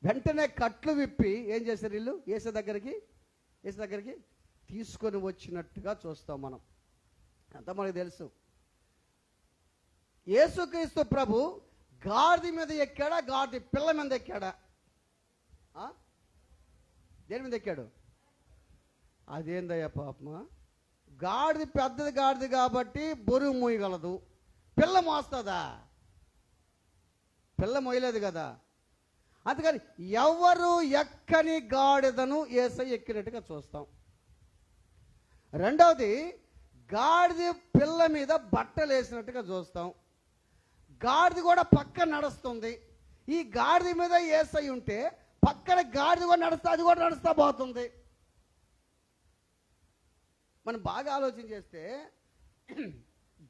Speaker 1: వెంటనే కట్లు విప్పి ఏం చేశారు వీళ్ళు? యేసు దగ్గరికి తీసుకొని వచ్చినట్టుగా చూస్తాం మనం. అంత మనకు తెలుసు. యేసుక్రీస్తు ప్రభు గాడిద మీద ఎక్కాడా, గాడిద పిల్ల మీద ఎక్కాడా? దేని మీద ఎక్కాడు? అదేందయ్యా పాపమా, గాడిద పెద్దది గాడిద కాబట్టి బరువు మోయగలదు, పిల్ల మోస్తుందా? పిల్ల మోయలేదు కదా. అందుకని ఎవరు ఎక్కని గాడిదను యేసయ్య ఎక్కినట్టుగా చూస్తాం. రెండవది, గాడిద పిల్ల మీద బట్టలు వేసినట్టుగా చూస్తాం. గాడిద కూడా పక్కన నడుస్తుంది. ఈ గాడిద మీద యేసయ్య ఉంటే పక్కన గాడిద కూడా నడుస్తా, అది కూడా నడుస్తా పోతుంది. మనం బాగా ఆలోచన చేస్తే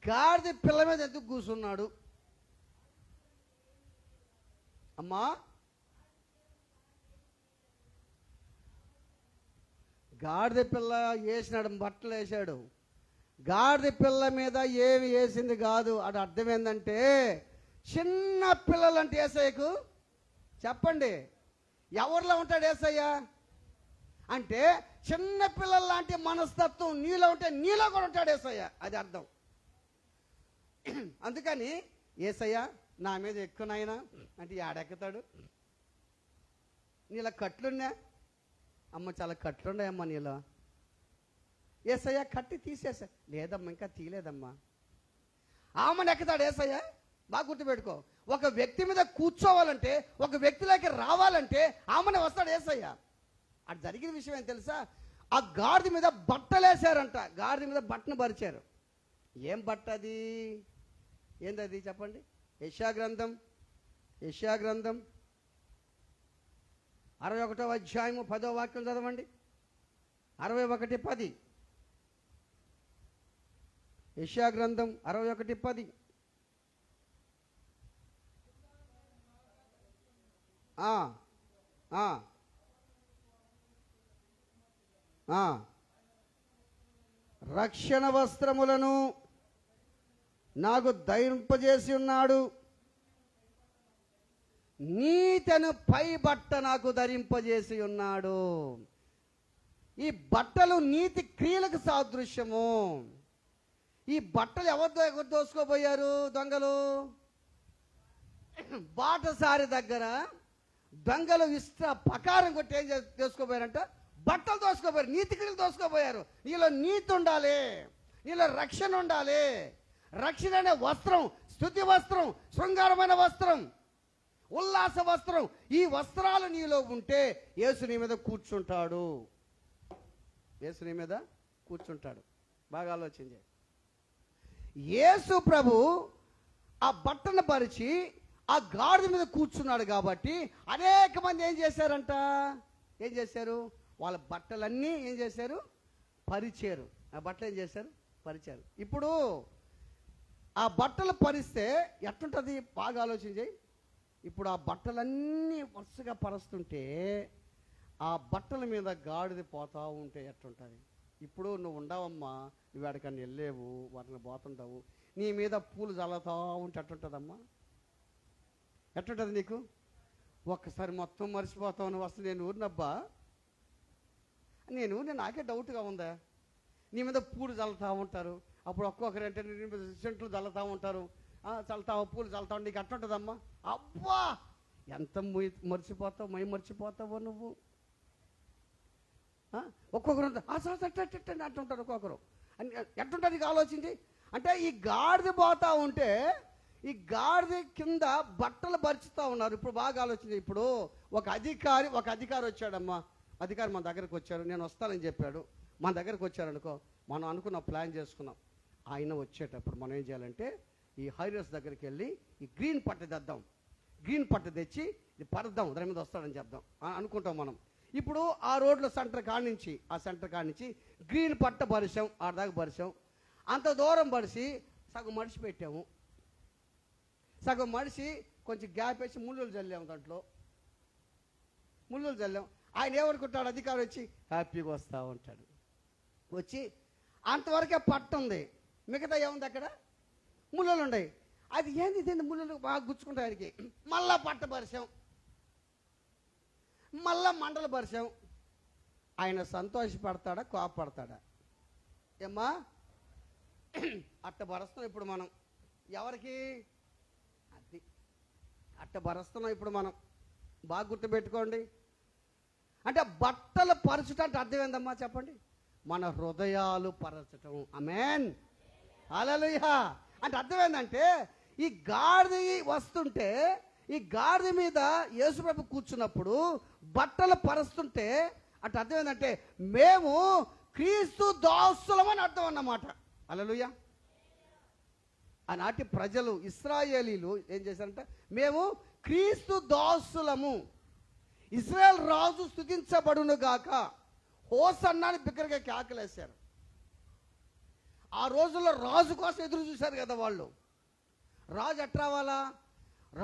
Speaker 1: గాడిద పిల్ల మీద ఎందుకు కూర్చున్నాడు? అమ్మా, గాడిద పిల్ల వేసినాడు, బట్టలు వేసాడు. గాడిద పిల్ల మీద ఏమి వేసింది కాదు. అది అర్థం ఏంటంటే, చిన్న పిల్లలు అంటే యేసయ్యకు చెప్పండి, ఎవరిలో ఉంటాడు యేసయ్య అంటే? చిన్న పిల్లల లాంటి మనస్తత్వం నీలో ఉంటే నీలో కూడా ఉంటాడు యేసయ్య. అది అర్థం. అందుకని యేసయ్య నా మీద ఎక్కువనైనా అంటే ఆడెక్కుతాడు. నీలో కట్లున్నా, అమ్మ చాలా కట్లున్నాయమ్మా నీలో, యేసయ్య కట్టి తీసేసా. లేదమ్మా, ఇంకా తీయలేదమ్మా. ఆమెను ఎక్కుతాడు యేసయ్య. బాగా గుర్తుపెట్టుకో, ఒక వ్యక్తి మీద కూర్చోవాలంటే, ఒక వ్యక్తిలోకి రావాలంటే ఆమెను వస్తాడు యేసయ్య. అది జరిగిన విషయం ఏం తెలుసా? ఆ గాడిద మీద బట్టలేసారంట. గాడిద మీద బట్టను పరిచారు. ఏం బట్ట అది? ఏందది చెప్పండి? యెషయా గ్రంథం 61వ అధ్యాయము 10వ వాక్యం చదవండి. 61:10. యెషయా గ్రంథం 61:10. రక్షణ వస్త్రములను నాకు ధరింపజేసి ఉన్నాడు, నీతిను పై బట్ట నాకు ధరింపజేసి ఉన్నాడు. ఈ బట్టలు నీతి క్రియలకు సాదృశ్యము. ఈ బట్టలు ఎవరు దోసుకోబోయారు? దొంగలు. బాటసారి దగ్గర దొంగలు ఇష్ట ప్రకారం కొట్టి ఏం దోసుకోపోయారంట? బట్టలు దోసుకోపోయారు, నీతి క్రియలు దోసుకోపోయారు. నీలో నీతి ఉండాలి, నీలో రక్షణ ఉండాలి. రక్షణ అనే వస్త్రం, స్తుతి వస్త్రం, శృంగారమైన వస్త్రం, ఉల్లాస వస్త్రం. ఈ వస్త్రాలు నీలో ఉంటే యేసు నీ మీద కూర్చుంటాడు. యేసు నీ మీద కూర్చుంటాడు. బాగా ఆలోచించే. యేసు ప్రభు ఆ బట్టను పరిచి ఆ గాడిద మీద కూర్చున్నాడు కాబట్టి అనేక మంది ఏం చేశారంట? ఏం చేశారు? వాళ్ళ బట్టలన్నీ ఏం చేశారు? పరిచారు. ఆ బట్టలు ఏం చేశారు? పరిచారు. ఇప్పుడు ఆ బట్టలు పరిస్తే ఎట్టుంటుంది? బాగా ఆలోచించే. ఇప్పుడు ఆ బట్టలన్నీ వరుసగా పరుస్తుంటే ఆ బట్టల మీద గాడిద పోతా ఉంటే ఎట్టుంటుంది? ఇప్పుడు నువ్వు ఉండవమ్మా, నువ్వు ఎక్కడికన్నా వెళ్ళేవు, వాటిని పోతుంటావు, నీ మీద పూలు చల్లుతూ ఉంటే ఎట్టుంటుందమ్మా? ఎట్టుంటుంది నీకు? ఒక్కసారి మొత్తం మర్చిపోతావు. నువ్వు అసలు నేను ఊరినబ్బా, నేను నాకే డౌట్గా ఉందా? నీ మీద పూలు చల్లుతూ ఉంటారు, అప్పుడు ఒక్కొక్కరంటే నీ మీద సెంట్లు చల్లుతూ ఉంటారు, చల్లుతావు, పూలు చల్లుతావు, నీకు ఎట్టుంటుందమ్మా? అబ్బా, ఎంత మర్చిపోతావు, మర్చిపోతావో నువ్వు. ఒక్కొక్కరు అంటుంటారు, ఒక్కొక్కరు ఎట్టుంటుంది ఆలోచించి. అంటే ఈ గాడిద పోతా ఉంటే ఈ గాడిద కింద బట్టలు పరుచుతూ ఉన్నారు. ఇప్పుడు బాగా ఆలోచించి. ఇప్పుడు ఒక అధికారి వచ్చాడమ్మా. అధికారి మన దగ్గరకు వచ్చారు, నేను వస్తానని చెప్పాడు. మన దగ్గరకు వచ్చారనుకో, మనం అనుకున్న ప్లాన్ చేసుకున్నాం. ఆయన వచ్చేటప్పుడు మనం ఏం చేయాలంటే ఈ హైవేస్ దగ్గరికి వెళ్ళి ఈ గ్రీన్ పట్ట తెద్దాం, గ్రీన్ పట్ట తెచ్చి ఇది పరద్దాం, దాని మీద వస్తాడని చెప్దాం అనుకుంటాం మనం. ఇప్పుడు ఆ రోడ్లో సెంటర్ కానించి గ్రీన్ పట్ట పరిచాం, ఆడదాకా పరిచాం. అంత దూరం పరిచి సగం మడిచి పెట్టాము, సగం మడిచి కొంచెం గ్యాప్ వేసి ముళ్ళులు చల్లాము. దాంట్లో ముళ్ళులు చల్లాం. ఆయన ఏమనుకుంటాడు? అధికారి వచ్చి హ్యాపీగా వస్తూ ఉంటాడు. వచ్చి అంతవరకే పట్ట ఉంది, మిగతా ఏముంది అక్కడ? ముళ్ళులు ఉన్నాయి. అది ఏంది ముళ్ళులు బాగా గుచ్చుకుంటాయి ఆయనకి. మళ్ళా పట్ట పరిచాం, మళ్ళా మండలు పరిచాం. ఆయన సంతోషపడతాడా, కోపడతాడా? ఏమ్మా, అట్ట బరుస్తున్నాం ఇప్పుడు మనం. ఎవరికి? అది అట్ట బరుస్తున్నాం ఇప్పుడు మనం. బాగా గుర్తుపెట్టుకోండి. అంటే బట్టలు పరచటం అంటే అర్థం ఏందమ్మా చెప్పండి? మన హృదయాలు పరచటం. ఆమేన్, హల్లెలూయా. అంటే అర్థం ఏంటంటే ఈ గాడిద వస్తుంటే, ఈ గాడిద మీద యేసుప్రభు కూర్చున్నప్పుడు బట్టలు పరుస్తుంటే అంటే అర్థం ఏంటంటే మేము క్రీస్తు దాసులమని అర్థం అన్నమాట. హల్లెలూయా. ఆనాటి ప్రజలు, ఇశ్రాయేలీలు ఏం చేశారంటే మేము క్రీస్తు దాసులము, ఇశ్రాయేల్ రాజు స్తుతించబడును గాక, హోసన్నాని బిగ్గరగా కేకలేశారు. ఆ రోజుల్లో రాజు కోసం ఎదురు చూశారు కదా వాళ్ళు. రాజు ఎట్రావాలా?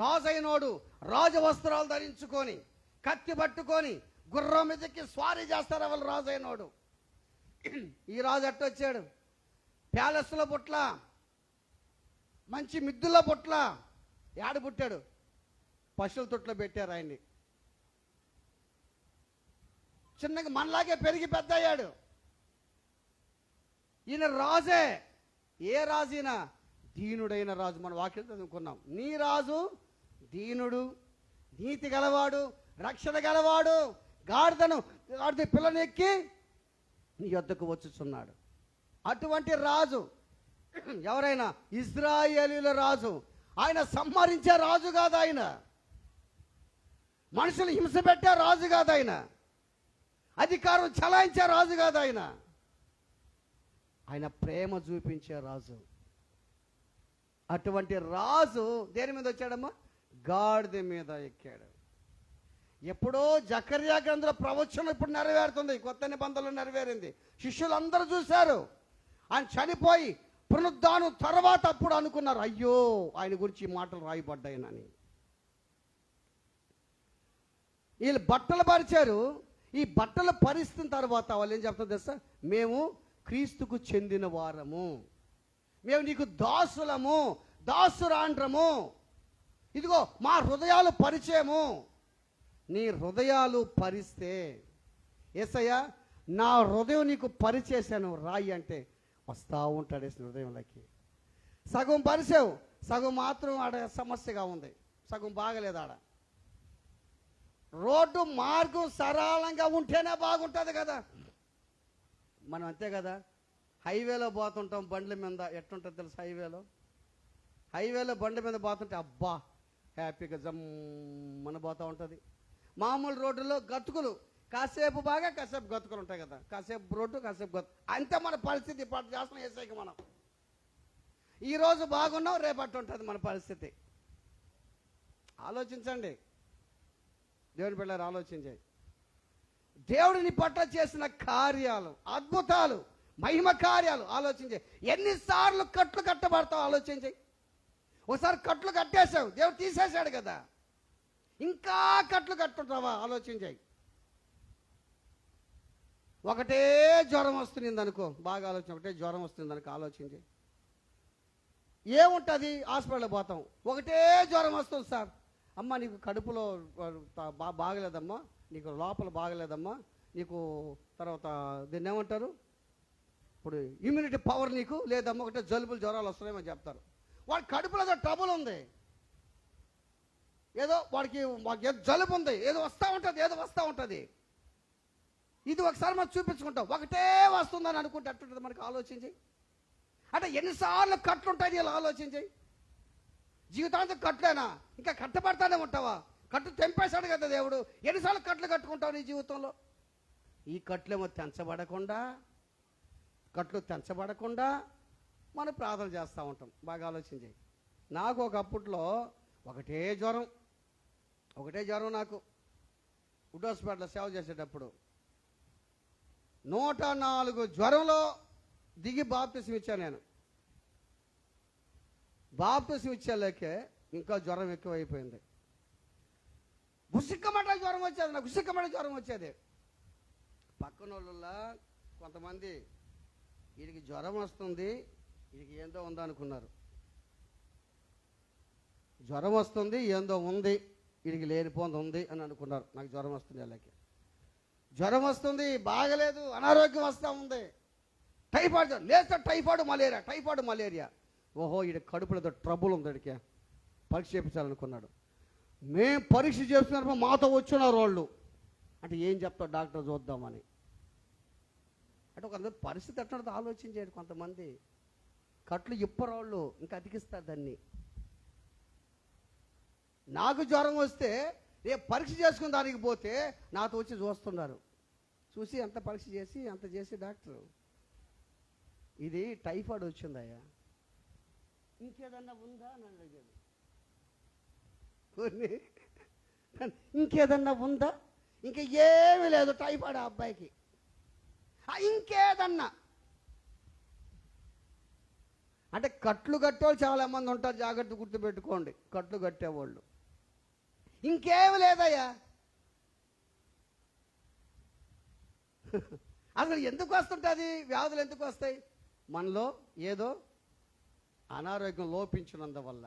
Speaker 1: రాజు అయినోడు రాజు వస్త్రాలు ధరించుకొని, కత్తి పట్టుకొని, గుర్రం మీదకి స్వారీ చేస్తారు వాళ్ళు. రాజు అయినోడు. ఈ రాజు ఎట్టొచ్చాడు? ప్యాలెస్లో పుట్ల, మంచి మిద్దుల పుట్ల. ఏడ పుట్టాడు? పశువుల తొట్లో పెట్టారు ఆయన్ని. చిన్నగా మనలాగే పెరిగి పెద్ద అయ్యాడు. ఈయన రాజే. ఏ రాజు ఈయన? దీనుడైన రాజు. మన వాక్యం చదువుకున్నాం. నీ రాజు దీనుడు, నీతి గలవాడు, రక్షణ గలవాడు, గాడిద పిల్లనెక్కి నీ యొద్దకు వచ్చుచున్నాడు. అటువంటి రాజు ఎవరైనా ఇజ్రాయేలీల రాజు. ఆయన సంహరించే రాజు కాదు, ఆయన మనుషులు హింస పెట్టే రాజు కాదు, ఆయన అధికారం చలాయించే రాజు కాదు, ఆయన ప్రేమ చూపించే రాజు. అటువంటి రాజు దేని మీద వచ్చాడమ్మా? గాడిద మీద ఎక్కాడు. ఎప్పుడో జకర్యా గ్రంథంలో ప్రవచనం ఇప్పుడు నెరవేరుతుంది, కొత్త నిబంధనలు నెరవేరింది. శిష్యులందరూ చూశారు. ఆయన చనిపోయి పునరుద్ధానం తర్వాత అప్పుడు అనుకున్నారు, అయ్యో ఆయన గురించి ఈ మాటలు రాయబడ్డాయనని. వీళ్ళు బట్టలు పరిచారు. ఈ బట్టలు పరిస్తున్న తర్వాత వాళ్ళు ఏం చెప్తారు తెలుసా? మేము క్రీస్తుకు చెందిన వారము, మేము నీకు దాసులము, దాసురాండ్రము, ఇదిగో మా హృదయాలు పరిచయము. నీ హృదయాలు పరిస్తే, యేసయ్య నా హృదయం నీకు పరిచేశాను రాయి అంటే వస్తూ ఉంటాడు హృదయంలోకి. సగం పరిచావు, సగం మాత్రం ఆడ సమస్యగా ఉంది, సగం బాగలేదు. ఆడ రోడ్డు మార్గం సరళంగా ఉంటేనే బాగుంటుంది కదా. మనం అంతే కదా, హైవేలో పోతుంటాం బండ్ల మీద, ఎట్టుంటుంది తెలుసు? హైవేలో బండి మీద పోతుంటే అబ్బా హ్యాపీగా జమ్మని పోతూ ఉంటుంది. మామూలు రోడ్డులో గతుకులు, కాసేపు బాగా కాసేపు గతుకులు ఉంటాయి కదా, కాసేపు రోడ్డు కాసేపు గతుకు. అంతే మన పరిస్థితి. ఇప్పుడు చేస్తున్నాం ఏసైకి మనం. ఈరోజు బాగున్నాం, రేపట్టు ఉంటుంది మన పరిస్థితి. ఆలోచించండి దేవుని పిల్లలు, ఆలోచించండి. దేవుడిని పట్ల చేసిన కార్యాలు, అద్భుతాలు, మహిమ కార్యాలు ఆలోచించే. ఎన్నిసార్లు కట్లు కట్టబడతావు ఆలోచించి. ఒకసారి కట్లు కట్టేశావు, దేవుడు తీసేశాడు కదా, ఇంకా కట్లు కట్టుంటావా ఆలోచించాయి. ఒకటే జ్వరం వస్తుంది అనుకో, బాగా ఆలోచన, ఒకటే జ్వరం వస్తుంది అనుకో, ఆలోచించి ఏముంటుంది? హాస్పిటల్కి పోతాం, ఒకటే జ్వరం వస్తుంది. సార్ అమ్మ నీకు కడుపులో బాగలేదమ్మా, నీకు లోపల బాగలేదమ్మా, నీకు తర్వాత దీన్ని ఏమంటారు, ఇప్పుడు ఇమ్యూనిటీ పవర్ నీకు లేదమ్మా, ఒకటే జలుబులు జ్వరాలు వస్తున్నాయని చెప్తారు. వాడి కడుపులో ఏదో ట్రబుల్ ఉంది, ఏదో వాడికి జలుబు ఉంది, ఏదో వస్తూ ఉంటుంది. ఇది ఒకసారి మనం చూపించుకుంటాం, ఒకటే వస్తుందని అనుకుంటే అట్టుంటుంది మనకు. ఆలోచించి అంటే ఎన్నిసార్లు కట్లుంటాయి ఇలా ఆలోచించి. జీవితాంతం కట్లేనా? ఇంకా కట్టబడతానే ఉంటావా? కట్టు తెంపేశాడు కదా దేవుడు. ఎన్నిసార్లు కట్లు కట్టుకుంటావు నీ జీవితంలో? ఈ కట్లేమో కట్లు తెంచబడకుండా మనం ప్రార్థన చేస్తూ ఉంటాం. బాగా ఆలోచించి. నాకు ఒకప్పట్లో ఒకటే జ్వరం నాకు వుడ్ హాస్పిటల్లో సేవ చేసేటప్పుడు 104 జ్వరంలో దిగి బాప్తిసం ఇచ్చాను నేను. బాప్తిసం ఇచ్చేలేకే ఇంకా జ్వరం ఎక్కువైపోయింది. గుసిక్కమట జ్వరం వచ్చేది నాకు, గుసిక్కమట జ్వరం వచ్చేది. పక్కన వాళ్ళ కొంతమంది వీడికి జ్వరం వస్తుంది, వీడికి ఏందో ఉందో అనుకున్నారు. జ్వరం వస్తుంది, ఏందో ఉంది, వీడికి లేనిపోంది ఉంది అని అనుకున్నారు. నాకు జ్వరం వస్తుంది, వాళ్ళకి జ్వరం వస్తుంది, బాగలేదు, అనారోగ్యం వస్తూ ఉంది, టైఫాయిడ్ లేస్తే టైఫాయిడ్ మలేరియా. ఓహో వీడి కడుపులో ట్రబుల్ ఉంది, వీడికి పరీక్ష చేయించాలనుకున్నాడు. మేము పరీక్ష చేస్తున్నప్పుడు మాతో వచ్చినారు వాళ్ళు. అంటే ఏం చెప్తావు డాక్టర్ చూద్దామని. అంటే ఒక పరిస్థితి ఎట్లా ఆలోచించేది. కొంతమంది కట్లు ఇప్పరోళ్ళు ఇంకా అతికిస్తారు దాన్ని. నాకు జ్వరం వస్తే పరీక్ష చేసుకుని దానికి పోతే నాతో వచ్చి చూస్తున్నారు. చూసి అంత పరీక్ష చేసి అంత చేసి డాక్టర్ ఇది టైఫాయిడ్ వచ్చిందయ్యా, ఇంకేదన్నా ఉందా అని అడిగాడు. ఇంకేదన్నా ఉందా? ఇంకా ఏమీ లేదు టైఫాయిడ్ ఆ అబ్బాయికి. ఇంకేదన్నా అంటే కట్లు కట్టేవాళ్ళు చాలామంది ఉంటారు, జాగ్రత్త గుర్తుపెట్టుకోండి. కట్లు కట్టేవాళ్ళు ఇంకేమి లేదయ్యా. అసలు ఎందుకు వస్తుంటుంది వ్యాధులు? ఎందుకు వస్తాయి? మనలో ఏదో అనారోగ్యం లోపించినందువల్ల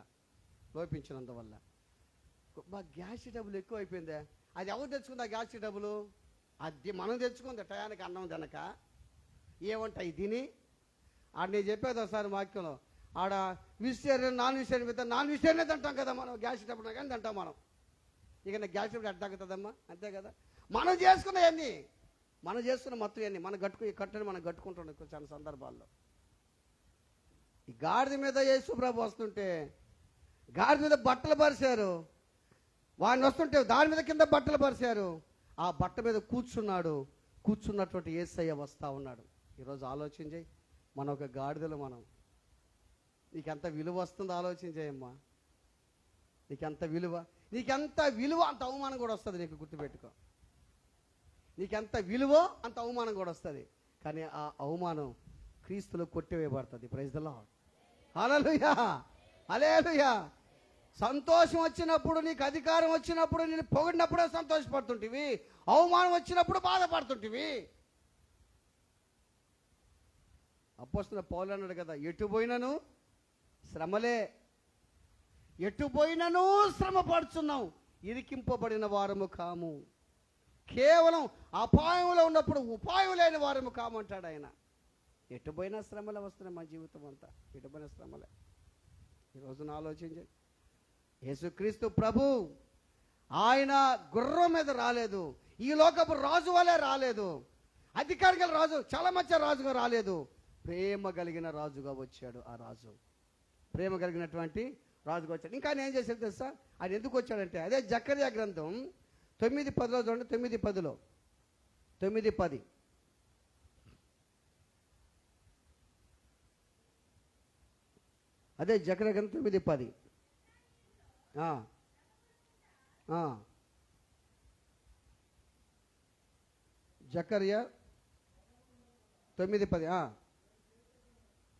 Speaker 1: మా గ్యాస్ డబ్బులు ఎక్కువ అయిపోయిందే. అది ఎవరు తెచ్చుకుంది ఆ గ్యాస్ డబ్బులు? అది మనం తెచ్చుకుంది. టయానికి అన్నం తినక ఏమంటాయి తిని. ఆడ నేను చెప్పేది ఒకసారి వాక్యంలో, ఆడ వెజిటేరియన్ నాన్ వెజిటేరియనే తింటాం కదా మనం. గ్యాస్ డబ్బులు కానీ తింటాం మనం. ఇక గ్యాస్ డబ్బులు ఎట్లా తగ్గుతుందమ్మా? అంతే కదా. మనం చేసుకున్న మొత్తం ఇవన్నీ మనం కట్టుకుని మనం కట్టుకుంటున్నాం చాలా సందర్భాల్లో. గాడిద మీద యేసు ప్రభు వస్తుంటే గాడిద మీద బట్టలు పరిచారు, వాడిని వస్తుంటే దాని మీద కింద బట్టలు పరిచారు, ఆ బట్ట మీద కూర్చున్నటువంటి యేసయ్య వస్తూ ఉన్నాడు. ఈరోజు ఆలోచన చేయి, మన ఒక గాడిదలు మనం. నీకెంత విలువ వస్తుందో ఆలోచన చేయమ్మా. నీకెంత విలువ అంత అవమానం కూడా వస్తుంది. నీకు గుర్తుపెట్టుకో, నీకెంత విలువ అంత అవమానం కూడా వస్తుంది. కానీ ఆ అవమానం క్రీస్తులో కొట్టివేయబడుతుంది. Praise the lord. Hallelujah, hallelujah. సంతోషం వచ్చినప్పుడు, నీకు అధికారం వచ్చినప్పుడు, నేను పొగిడినప్పుడే సంతోషపడుతుంటివి, అవమానం వచ్చినప్పుడు బాధపడుతుంటివి. అపోస్తలుడైన పౌలు అన్నాడు కదా, ఎటు పోయినను శ్రమలే, ఎటు పోయినను శ్రమ పడుచున్నాం, ఇరికింపబడిన వారము కాము. కేవలం అపాయంలో ఉన్నప్పుడు ఉపాయం లేని వారము కామంటాడు ఆయన. ఎటు పోయినా శ్రమలే వస్తున్నాయి. మా జీవితం అంతా ఎటు పోయినా శ్రమలే. ఈరోజున ఆలోచించండి, యేసుక్రీస్తు ప్రభు ఆయన గుర్రం మీద రాలేదు, ఈ లోకపు రాజు వలె రాలేదు, అధికారి గల రాజు, చాలా మంచి రాజుగా రాలేదు, ప్రేమ కలిగిన రాజుగా వచ్చాడు. ఆ రాజు ప్రేమ కలిగినటువంటి రాజుగా వచ్చాడు. ఇంకా ఆయన ఏం చేశాడు తెలుసా? ఆయన ఎందుకు వచ్చాడంటే, అదే జకర్యా గ్రంథం 9:10 చూడండి. 9:10 9:10 అదే జకర్యా గ్రంథం 9:10. జకర్యా 9:10.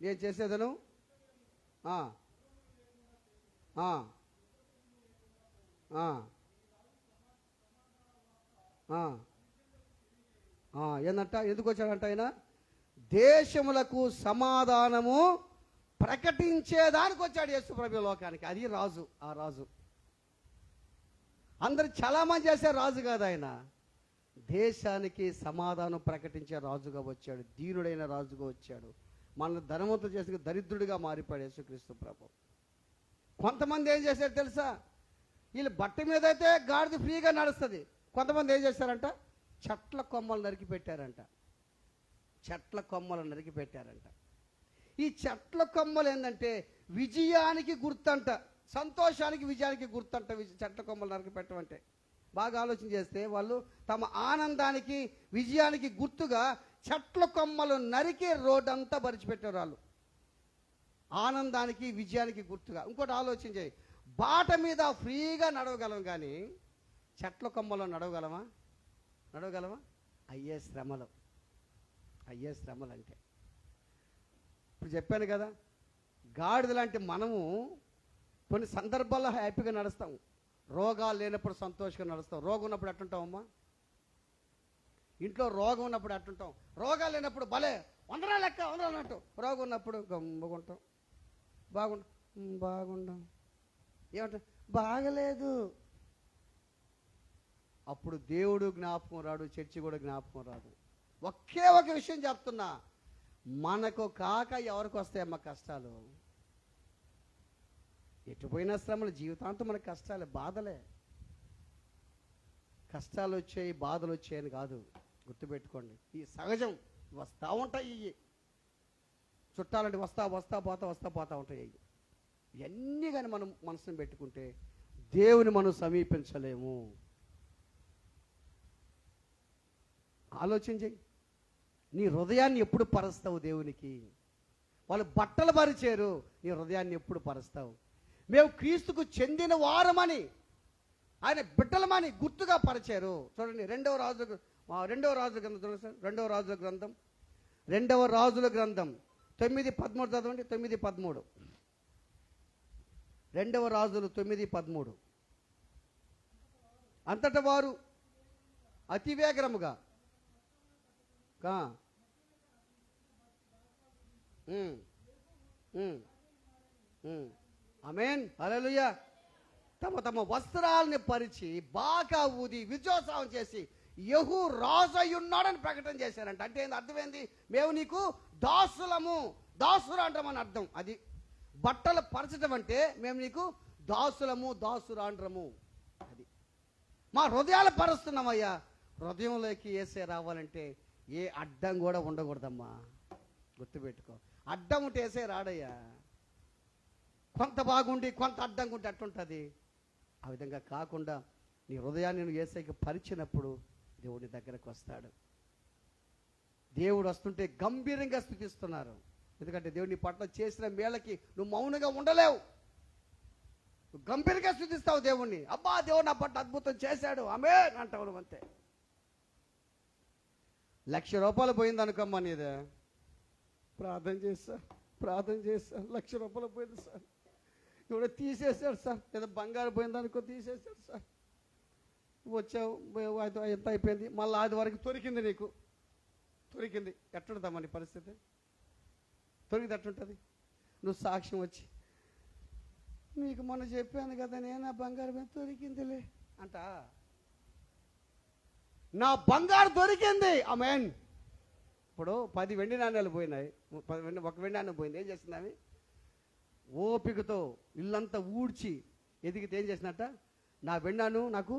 Speaker 1: నేను చేసేదను ఏందంట? ఎందుకు వచ్చాడంట ఆయన? దేశములకు సమాధానము ప్రకటించేదానికి వచ్చాడు యేసు ప్రభు లోకానికి. అది రాజు. ఆ రాజు అందరు చలామణి చేసే రాజు కాదు ఆయన, దేశానికి సమాధానం ప్రకటించే రాజుగా వచ్చాడు. దీనుడైన రాజుగా వచ్చాడు. మన ధనవంతులు చేసిన దరిద్రుడిగా మారిపోయాడు యేసుక్రీస్తు ప్రభు. కొంతమంది ఏం చేశారు తెలుసా? వీళ్ళు బట్ట మీద అయితే గాడిద ఫ్రీగా నడుస్తుంది. కొంతమంది ఏం చేశారంట? చెట్ల కొమ్మలు నరికి పెట్టారంట. చెట్ల కొమ్మలు నరికి పెట్టారంట. ఈ చెట్ల కొమ్మలు ఏంటంటే విజయానికి గుర్తంట, సంతోషానికి విజయానికి గుర్తంట. చెట్ల కొమ్మలు నరికి పెట్టమంటే బాగా ఆలోచన చేస్తే వాళ్ళు తమ ఆనందానికి విజయానికి గుర్తుగా చెట్ల కొమ్మలు నరికి రోడ్డు అంతా పరిచిపెట్టారు వాళ్ళు, ఆనందానికి విజయానికి గుర్తుగా. ఇంకోటి ఆలోచన చేయి, బాట మీద ఫ్రీగా నడవగలం కానీ చెట్ల కొమ్మలో నడవగలమా? అయ్యే శ్రమలు అంటే ఇప్పుడు చెప్పాను కదా, గాడిద లాంటి మనము కొన్ని సందర్భాల్లో హ్యాపీగా నడుస్తాం, రోగాలు లేనప్పుడు సంతోషంగా నడుస్తాం. రోగం ఉన్నప్పుడు ఎట్టుంటామమ్మా? ఇంట్లో రోగం ఉన్నప్పుడు ఎట్టుంటాం? రోగాలు లేనప్పుడు భలే వందనాలు లెక్క వందనాలంటూ, రోగం ఉన్నప్పుడు గమ్ముకుంటాం, బాగుండం, ఏమంటాం? బాగలేదు. అప్పుడు దేవుడు జ్ఞాపకం రాడు, చర్చి కూడా జ్ఞాపకం రాదు. ఒకే ఒక విషయం చెప్తున్నా, మనకు కాక ఎవరికి వస్తాయమ్మా కష్టాలు? ఎటుపోయిన శ్రమలు, జీవితాంతం మనకు కష్టాలే, బాధలే. కష్టాలు వచ్చాయి, బాధలు వచ్చాయని కాదు, గుర్తుపెట్టుకోండి. ఈ సహజం వస్తూ ఉంటాయి. ఇవి చుట్టాలంటే వస్తా పోతా ఉంటాయి. ఇవన్నీ కానీ మనం మనసును పెట్టుకుంటే దేవుని మనం సమీపించలేము. ఆలోచన చెయ్యి, నీ హృదయాన్ని ఎప్పుడు పరుస్తావు దేవునికి? వాళ్ళు బట్టలు పరిచారు, నీ హృదయాన్ని ఎప్పుడు పరుస్తావు? మేము క్రీస్తుకు చెందిన వారమని, ఆయన బిడ్డలమని గుర్తుగా పరిచారు. చూడండి, రెండవ రాజుల గ్రంథం చూడండి సార్. రెండవ రాజుల గ్రంథం 9:13 చదవండి. 9:13 రెండవ రాజులు 9:13. అంతట వారు అతివేగరముగా ఆమేన్, హల్లెలూయా. తమ వస్త్రాలని పరిచి బాగా ఊది విజయోత్సవం చేసి యెహూ రాజు అయ్యున్నాడని ప్రకటన చేశారంట. అంటే అర్థమైంది, మేము నీకు దాసులు అంటామని అర్థం. అది బట్టలు పరచడం అంటే మేము నీకు దాసురాండ్రము. అది మా హృదయాలు పరుస్తున్నామయ్యా. హృదయంలోకి యేసే రావాలంటే ఏ అడ్డం కూడా ఉండకూడదమ్మా, గుర్తుపెట్టుకో. అడ్డం ఉంటే యేసే రాడయ్యా. కొంత బాగుండి కొంత అడ్డంగా ఉంటే అట్టుంటుంది. ఆ విధంగా కాకుండా నీ హృదయాన్ని నువ్వు యేసయ్యకి పరిచినప్పుడు దేవుడి దగ్గరకు వస్తాడు. దేవుడు వస్తుంటే గంభీరంగా స్తుతిస్తున్నారు. ఎందుకంటే దేవుడి నీ పట్ల చేసిన మేళకి నువ్వు మౌనంగా ఉండలేవు. నువ్వు గంభీరంగా స్తుతిస్తావు దేవుణ్ణి. అబ్బా, దేవుడు నా పట్ల అద్భుతం చేశాడు, ఆమేన్ అంటావు నువ్వు అంతే. ₹1,00,000 పోయింది అనుకోమ్మా నీదే. ప్రార్థన చేస్తా ₹1,00,000 పోయింది సార్, ఎవడో తీసేశాడు సార్. లేదా బంగారు పోయింది అనుకో, తీసేశాడు సార్. వచ్చావు, ఎంత అయిపోయింది, మళ్ళీ అది వరకు దొరికింది, నీకు దొరికింది. ఎట్టుంటుందమ్మా నీ పరిస్థితి? దొరికింది ఎట్టుంటుంది? నువ్వు సాక్ష్యం వచ్చి, మీకు మొన్న చెప్పాను కదా నేను ఆ బంగారు మీద దొరికిందిలే అంట. నా బంగారు దొరికింది, ఆమేన్. ఇప్పుడు 10 వెండి నాణ్యాలు పోయినాయి, ఒక వెండి నాణ్యం పోయింది. ఏం చేసింది ఆమె? ఓపికతో ఇల్లంతా ఊడ్చి ఎదిగితే ఏం చేసినట్ట? నా వెండాను నాకు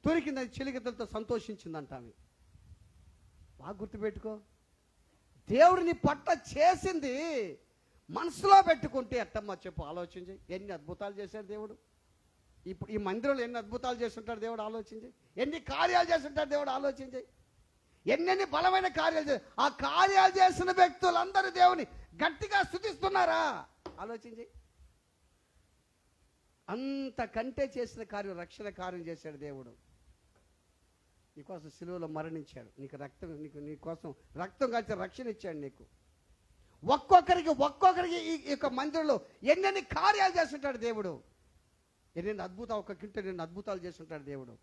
Speaker 1: దొరికిందని చిలికతలతో సంతోషించిందంట ఆమె. బాగా గుర్తుపెట్టుకో, దేవుడు నీ పట్ల చేసింది మనసులో పెట్టుకుంటే ఎట్టమ్మా చెప్పు, ఆలోచించి. ఎన్ని అద్భుతాలు చేశాడు దేవుడు. ఇప్పుడు ఈ మందిరంలో ఎన్ని అద్భుతాలు చేస్తుంటాడు దేవుడు, ఆలోచించి. ఎన్ని కార్యాలు చేస్తుంటాడు దేవుడు, ఆలోచించి. ఎన్నెన్ని బలమైన కార్యాలు చేసి ఆ కార్యాలు చేసిన వ్యక్తులందరూ దేవుని గట్టిగా స్తుతిస్తున్నారా, ఆలోచించి. అంతకంటే చేసిన కార్యం, రక్షణ కార్యం చేశాడు దేవుడు. నీకోసం సిలువలో మరణించాడు, నీకోసం రక్తం కాల్చి రక్షణ ఇచ్చాడు నీకు. ఒక్కొక్కరికి ఈ యొక్క మందిరంలో ఎన్నెన్ని కార్యాలు చేస్తుంటాడు దేవుడు. ఎన్నెన్ని అద్భుతాలు, ఒక్కొక్కింట ఎన్ని అద్భుతాలు చేస్తుంటాడు దేవుడు.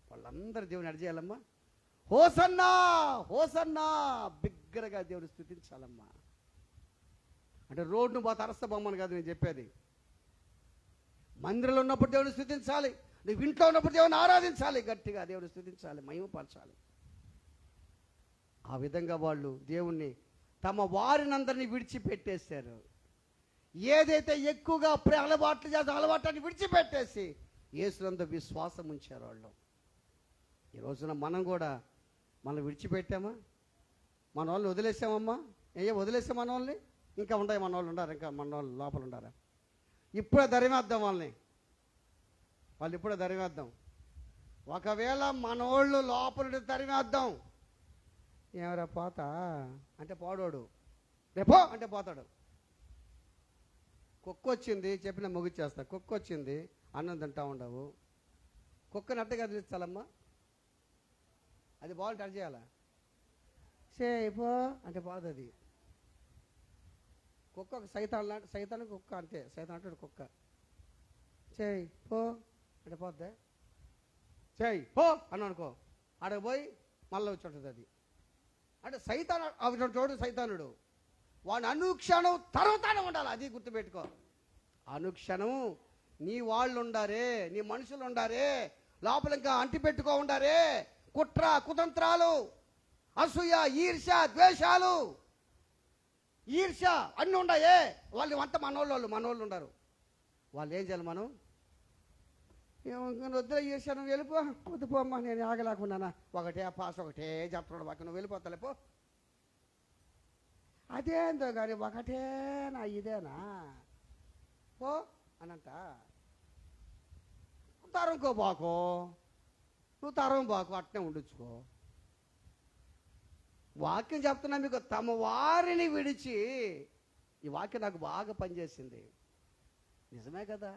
Speaker 1: వాళ్ళందరూ దేవుని అడిచేయాలమ్మా, హోసన్నా హోసన్నా బిగ్గరగా దేవుడు స్తుతించాలమ్మా. అంటే రోడ్డును పోతే అరస్త బొమ్మను కాదు నేను చెప్పేది. మందిరంలో ఉన్నప్పుడు దేవుని స్తుతించాలి, నువ్వు ఇంట్లో ఉన్నప్పుడు దేవుని ఆరాధించాలి, గట్టిగా దేవుని స్తుతించాలి, మహిమపరచాలి. ఆ విధంగా వాళ్ళు దేవుణ్ణి తమ వారినందరినీ విడిచిపెట్టేశారు. ఏదైతే ఎక్కువగా అలవాట్లు చేస్తారో అలవాట్లని విడిచిపెట్టేసి యేసునందు విశ్వాసం ఉంచారు వాళ్ళు. ఈ రోజున మనం కూడా మనం విడిచిపెట్టామా? మన వాళ్ళని వదిలేసామమ్మా? వదిలేసాం మన వాళ్ళని? ఇంకా ఉన్నాయి మన వాళ్ళు ఉండారు, ఇంకా మన వాళ్ళు లోపల ఉండారా? ఇప్పుడే దరివేద్దాం వాళ్ళని, వాళ్ళు ఇప్పుడే దరివేద్దాం. ఒకవేళ మనోళ్ళు లోపల తరివేద్దాం. ఏమరా పోతా అంటే పోడోడు, రేపో అంటే పోతాడు. కుక్క వచ్చింది చెప్పిన ముగిచ్చేస్తా. కుక్క వచ్చింది అన్నం తింటా ఉండవు. కుక్కని అట్టగా వదిలించాలమ్మా, అది బాగుంటే అటు చేయాలా? పో అంటే పోదు అది. కుక్క ఒక సైతానికి కుక్క అంతే, సైతాన్ అంటాడు కుక్క. చేయి పో అంటే పోద్దే. చేయి పో అని అనుకో, ఆడకు పోయి మళ్ళీ వచ్చి ఉంటుంది అది. అంటే సైతాను అటువంటి సైతానుడు, వాడిని అనుక్షణం తరుగుతానే ఉండాలి. అది గుర్తుపెట్టుకో. అనుక్షణం నీ వాళ్ళు ఉండారే, నీ మనుషులు ఉండారే, లోపల ఇంకా అంటి పెట్టుకో ఉండారే. కుట్ర కుతంత్రాలు, అసూయ, ఈర్ష్య, ద్వేషాలు, అన్నీ ఉన్నాయే. వాళ్ళు అంతా మనోళ్ళు ఉండరు. వాళ్ళు ఏం చేయాలి? మనం వద్దు ఈర్ష్య, నువ్వు వెళ్ళిపో, వద్దుపోమ్మా, నేను ఆగలేకున్నానా, ఒకటే పాస్ ఒకటే చెప్తున్నాడు వాకి, నువ్వు వెళ్ళిపోతాలే పో. అదేందో కానీ ఒకటేనా ఇదేనా పో అనంట. తరంకో బాకో, నువ్వు తరం బాకు, అట్నే ఉండించుకో. వాక్యం చెప్తున్నా మీకు, తమ వారిని విడిచి. ఈ వాక్యం నాకు బాగా పనిచేసింది. నిజమే కదా,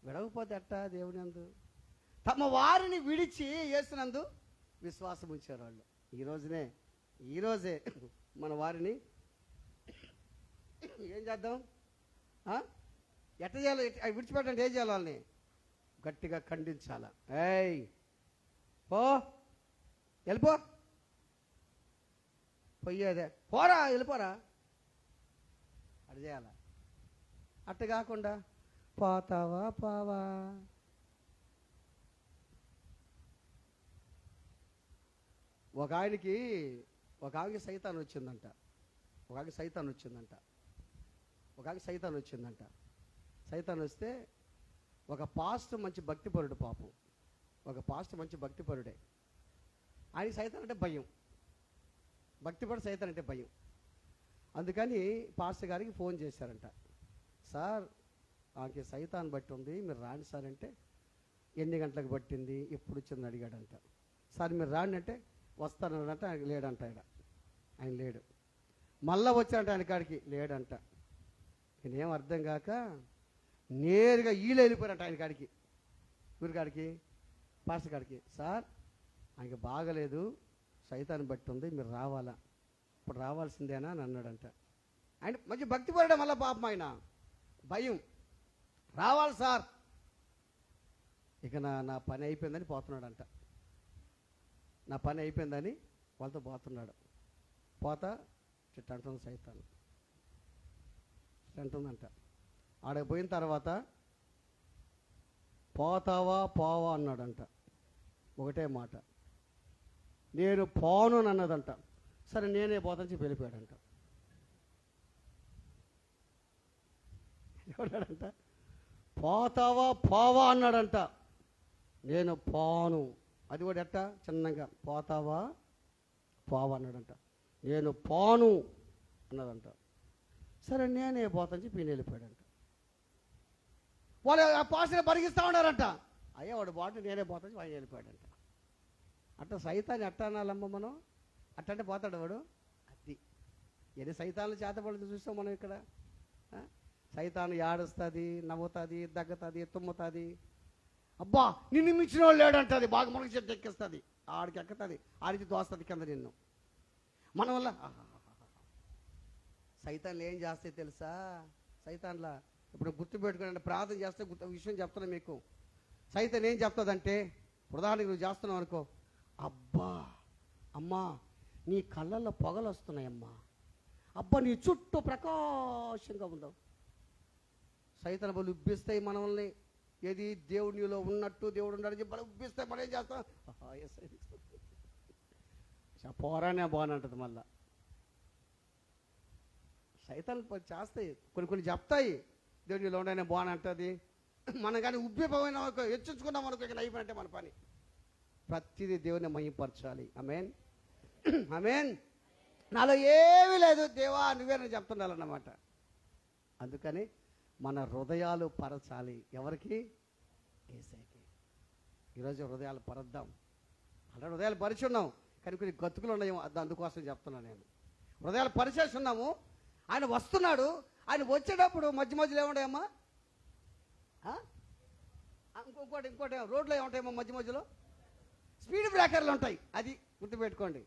Speaker 1: విడవకపోతే అట్టా దేవుని యందు. తమ వారిని విడిచి యేసునందు విశ్వాసం ఉంచారు వాళ్ళు. ఈరోజే మన వారిని ఏం చేద్దాం? ఎట్ట చేయాలి? విడిచిపెట్టండి. ఏం చేయాలి? వాళ్ళని గట్టిగా ఖండించాలా. ఏయ్ పో, వెళ్ళిపో, పోయేదే, పోరా, వెళ్ళిపోరా, అటు చేయాలా. అట్ట కాకుండా పోతావా పావా. ఒక ఆమెకి సైతాన్ వచ్చిందంట. సైతాన్ వస్తే ఒక పాస్టర్ మంచి భక్తిపరుడు, పాపం ఒక పాస్టర్ మంచి భక్తిపరుడే. ఆయన సైతాన్ అంటే భయం, భక్తిపరుడు సైతాన్ అంటే భయం. అందుకని పాస్టర్ గారికి ఫోన్ చేశారంట, సార్ ఆమెకి సైతాన్ని బట్టి ఉంది, మీరు రాండి సార్ అంటే ఎన్ని గంటలకు పట్టింది, ఎప్పుడు వచ్చిందని అడిగాడంట. సార్ మీరు రాండి అంటే వస్తానంటే ఆయన లేడంట, ఆయన లేడు. మళ్ళా వచ్చాడంట ఆయన కాడికి, లేడంట. నేనేం అర్థం కాక నేరుగా ఈళ్ళు వెళ్ళిపోయారంట ఆయన కాడికి, ఊరి కాడికి, పాస్టర్ కాడికి. సార్ ఆయనకి బాగలేదు, సైతాన్ని బట్టి ఉంది, మీరు రావాలా, ఇప్పుడు రావాల్సిందేనా అని అన్నాడంట. ఆయన మంచి భక్తి పడడం వల్ల పాపం ఆయన భయం, రావాలి సార్. ఇక నా పని అయిపోయిందని పోతున్నాడంట. నా పని అయిపోయిందని వాళ్ళతో పోతున్నాడు. పోతా అంటుంది సైతాన్, అంటుందంట. ఆడకు పోయిన తర్వాత పోతావా పోవా అన్నాడంట. ఒకటే మాట, నేను పోను అని అన్నదంట. సరే నేనే పోతాను చెప్పి వెళ్ళిపోయాడంట. ఎవడాడంట, పోతావా పోవా అన్నాడంట. నేను పోను, అది కూడా ఎట్టా చిన్నగా, పోతావా పోవా అన్నాడంట. నేను పోను అన్నదంట. సరే నేనే పోతాను చెప్పి ఈయన వెళ్ళిపోయాడంట. వాళ్ళు ఆ పాస్టర్ పరిగిస్తూ ఉన్నారంట. అయ్యా వాడు బాట నేనే పోతాను ఆయన వెళ్ళిపోయాడంట. అట్లా సైతాన్ని ఎట్టా అనాలమ్మ మనం, అట్టంటే పోతాడు వాడు. అది ఎన్ని సైతాన్లు చేతపడుతుంది చూస్తాం మనం ఇక్కడ. సైతాను ఏడుస్తుంది, నవ్వుతుంది, దగ్గుతుంది, తుమ్ముతుంది. అబ్బా నిన్ను మించిన వాళ్ళు లేడంటుంది, బాగా మనకి చెట్టు ఎక్కిస్తుంది, ఆడికి ఎక్కుతుంది, ఆడికి దోస్తుంది కింద నిన్ను. మన వల్ల సైతాన్లు ఏం చేస్తాయి తెలుసా? సైతాన్లా ఇప్పుడు గుర్తుపెట్టుకుని ప్రార్థన చేస్తే విషయం చెప్తున్నా మీకు. సైతాన్ ఏం చెప్తుందంటే, ఉదాహరణకి నువ్వు చేస్తున్నావు అనుకో, అబ్బా అమ్మా నీ కళ్ళల్లో పొగలు వస్తున్నాయమ్మా, అబ్బా నీ చుట్టూ ప్రకాశంగా ఉందావు. సైతాన్ బలు ఉబ్బిస్తాయి మనల్ని. ఏది దేవునిలో ఉన్నట్టు, దేవుడు ఉన్నాడని చెప్పి ఉబ్బిస్తాయి. మనం ఏం చేస్తాం, పోరానే బాగుంటుంది. మళ్ళా సైతాన్ చేస్తాయి, కొన్ని చెప్తాయి దేవునిలో ఉండనే బాగుంటుంది. మనం కానీ ఉబ్బిపోయినా హెచ్చించుకున్నాం అనుకో, ఇక అయిపోయినట్టే మన పని. ప్రతిదీ దేవుని మహిమపరచాలి. ఆమేన్, ఆమేన్. నాలో ఏమీ లేదు దేవా నువ్వేనని చెప్తున్నారన్నమాట. అందుకని మన హృదయాలు పరచాలి. ఎవరికి? యేసయ్యకి. ఈరోజు హృదయాలు పరద్దాం. అలా హృదయాలు పరిచి ఉన్నాం, కానీ కొన్ని గతుకులు ఉన్నాయి, అందుకోసం చెప్తున్నాను నేను. హృదయాలు పరిచేసి ఉన్నాము, ఆయన వస్తున్నాడు. ఆయన వచ్చేటప్పుడు మధ్య మధ్యలో ఏముంటాయమ్మా, ఇంకోటి రోడ్లో ఏముంటాయమ్మా మధ్య మధ్యలో స్పీడ్ బ్రేకర్లు ఉంటాయి. అది గుర్తుపెట్టుకోండి.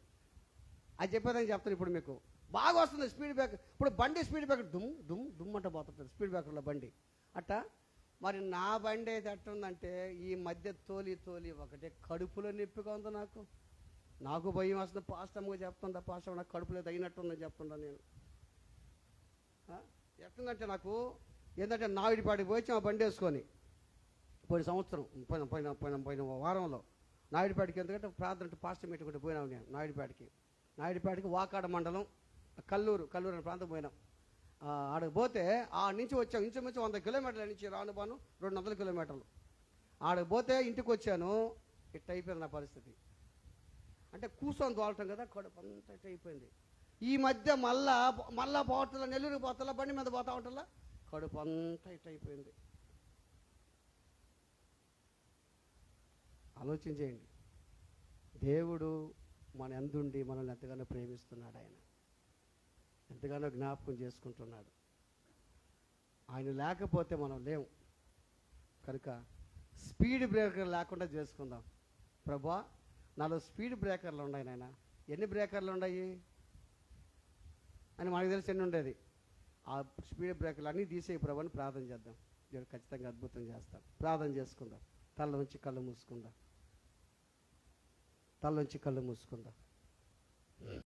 Speaker 1: అది చెప్పేదని చెప్తాను ఇప్పుడు మీకు. బాగా వస్తుంది స్పీడ్ బ్రేకర్. ఇప్పుడు బండి స్పీడ్ బ్రేకర్ దుమ్ దుమ్ దుమ్ అంట పోతుంటుంది స్పీడ్ బ్రేకర్లో బండి. అట్టా మరి నా బండి అయితే ఎట్టుందంటే, ఈ మధ్య తోలి ఒకటే కడుపులో నొప్పిగా ఉంది నాకు భయం వస్తుంది. పాస్టమ్గా చెప్తుందా, పాస్టమ్ నాకు కడుపులో తగినట్టుందని చెప్తుండా నేను. ఎట్టుందంటే నాకు ఏంటంటే, నాయుడిపాటికి పోయి ఆ బండి వేసుకొని పోయిన సంవత్సరం పోయిన వారంలో నాయుడిపాటికి, ఎందుకంటే ప్రార్థన పాస్టర్ మీటింగ్ పోయినాము నేను నాయుడిపాటికి వాకాడ మండలం కల్లూరు అనే ప్రాంతం పోయినాం. ఆడకు పోతే ఆ నుంచి వచ్చాం, ఇంచుమించు 100 కిలోమీటర్ల నుంచి రానుబాను 200 కిలోమీటర్లు. ఆడకు పోతే ఇంటికి వచ్చాను, ఇట్ట అయిపోయింది నా పరిస్థితి. అంటే కూర్చొని తోలటం కదా, కడుపు అంతా ఇట్ట అయిపోయింది. ఈ మధ్య మళ్ళా పోవట్ల, నెల్లూరు పోతలా, బండి మీద పోతా ఉంటలా, కడుపు అంతా ఇట్ట అయిపోయింది. ఆలోచించేయండి. దేవుడు మన ఎందుండి మనల్ని ఎంతగానో ప్రేమిస్తున్నాడు. ఆయన ఎంతగానో జ్ఞాపకం చేసుకుంటున్నాడు. ఆయన లేకపోతే మనం లేవు. కనుక స్పీడ్ బ్రేకర్ లేకుండా చేసుకుందాం. ప్రభా నాలో స్పీడ్ బ్రేకర్లు ఉన్నాయి నాయన. ఎన్ని బ్రేకర్లు ఉన్నాయి అని మనకు తెలిసి ఎన్ని ఉండేది. ఆ స్పీడ్ బ్రేకర్లు అన్నీ తీసేయి ప్రభు అని ప్రార్థన చేద్దాం. దేవుడు ఖచ్చితంగా అద్భుతం చేస్తాం. ప్రార్థన చేసుకుందాం. తలలోంచి కళ్ళు మూసుకుందాం.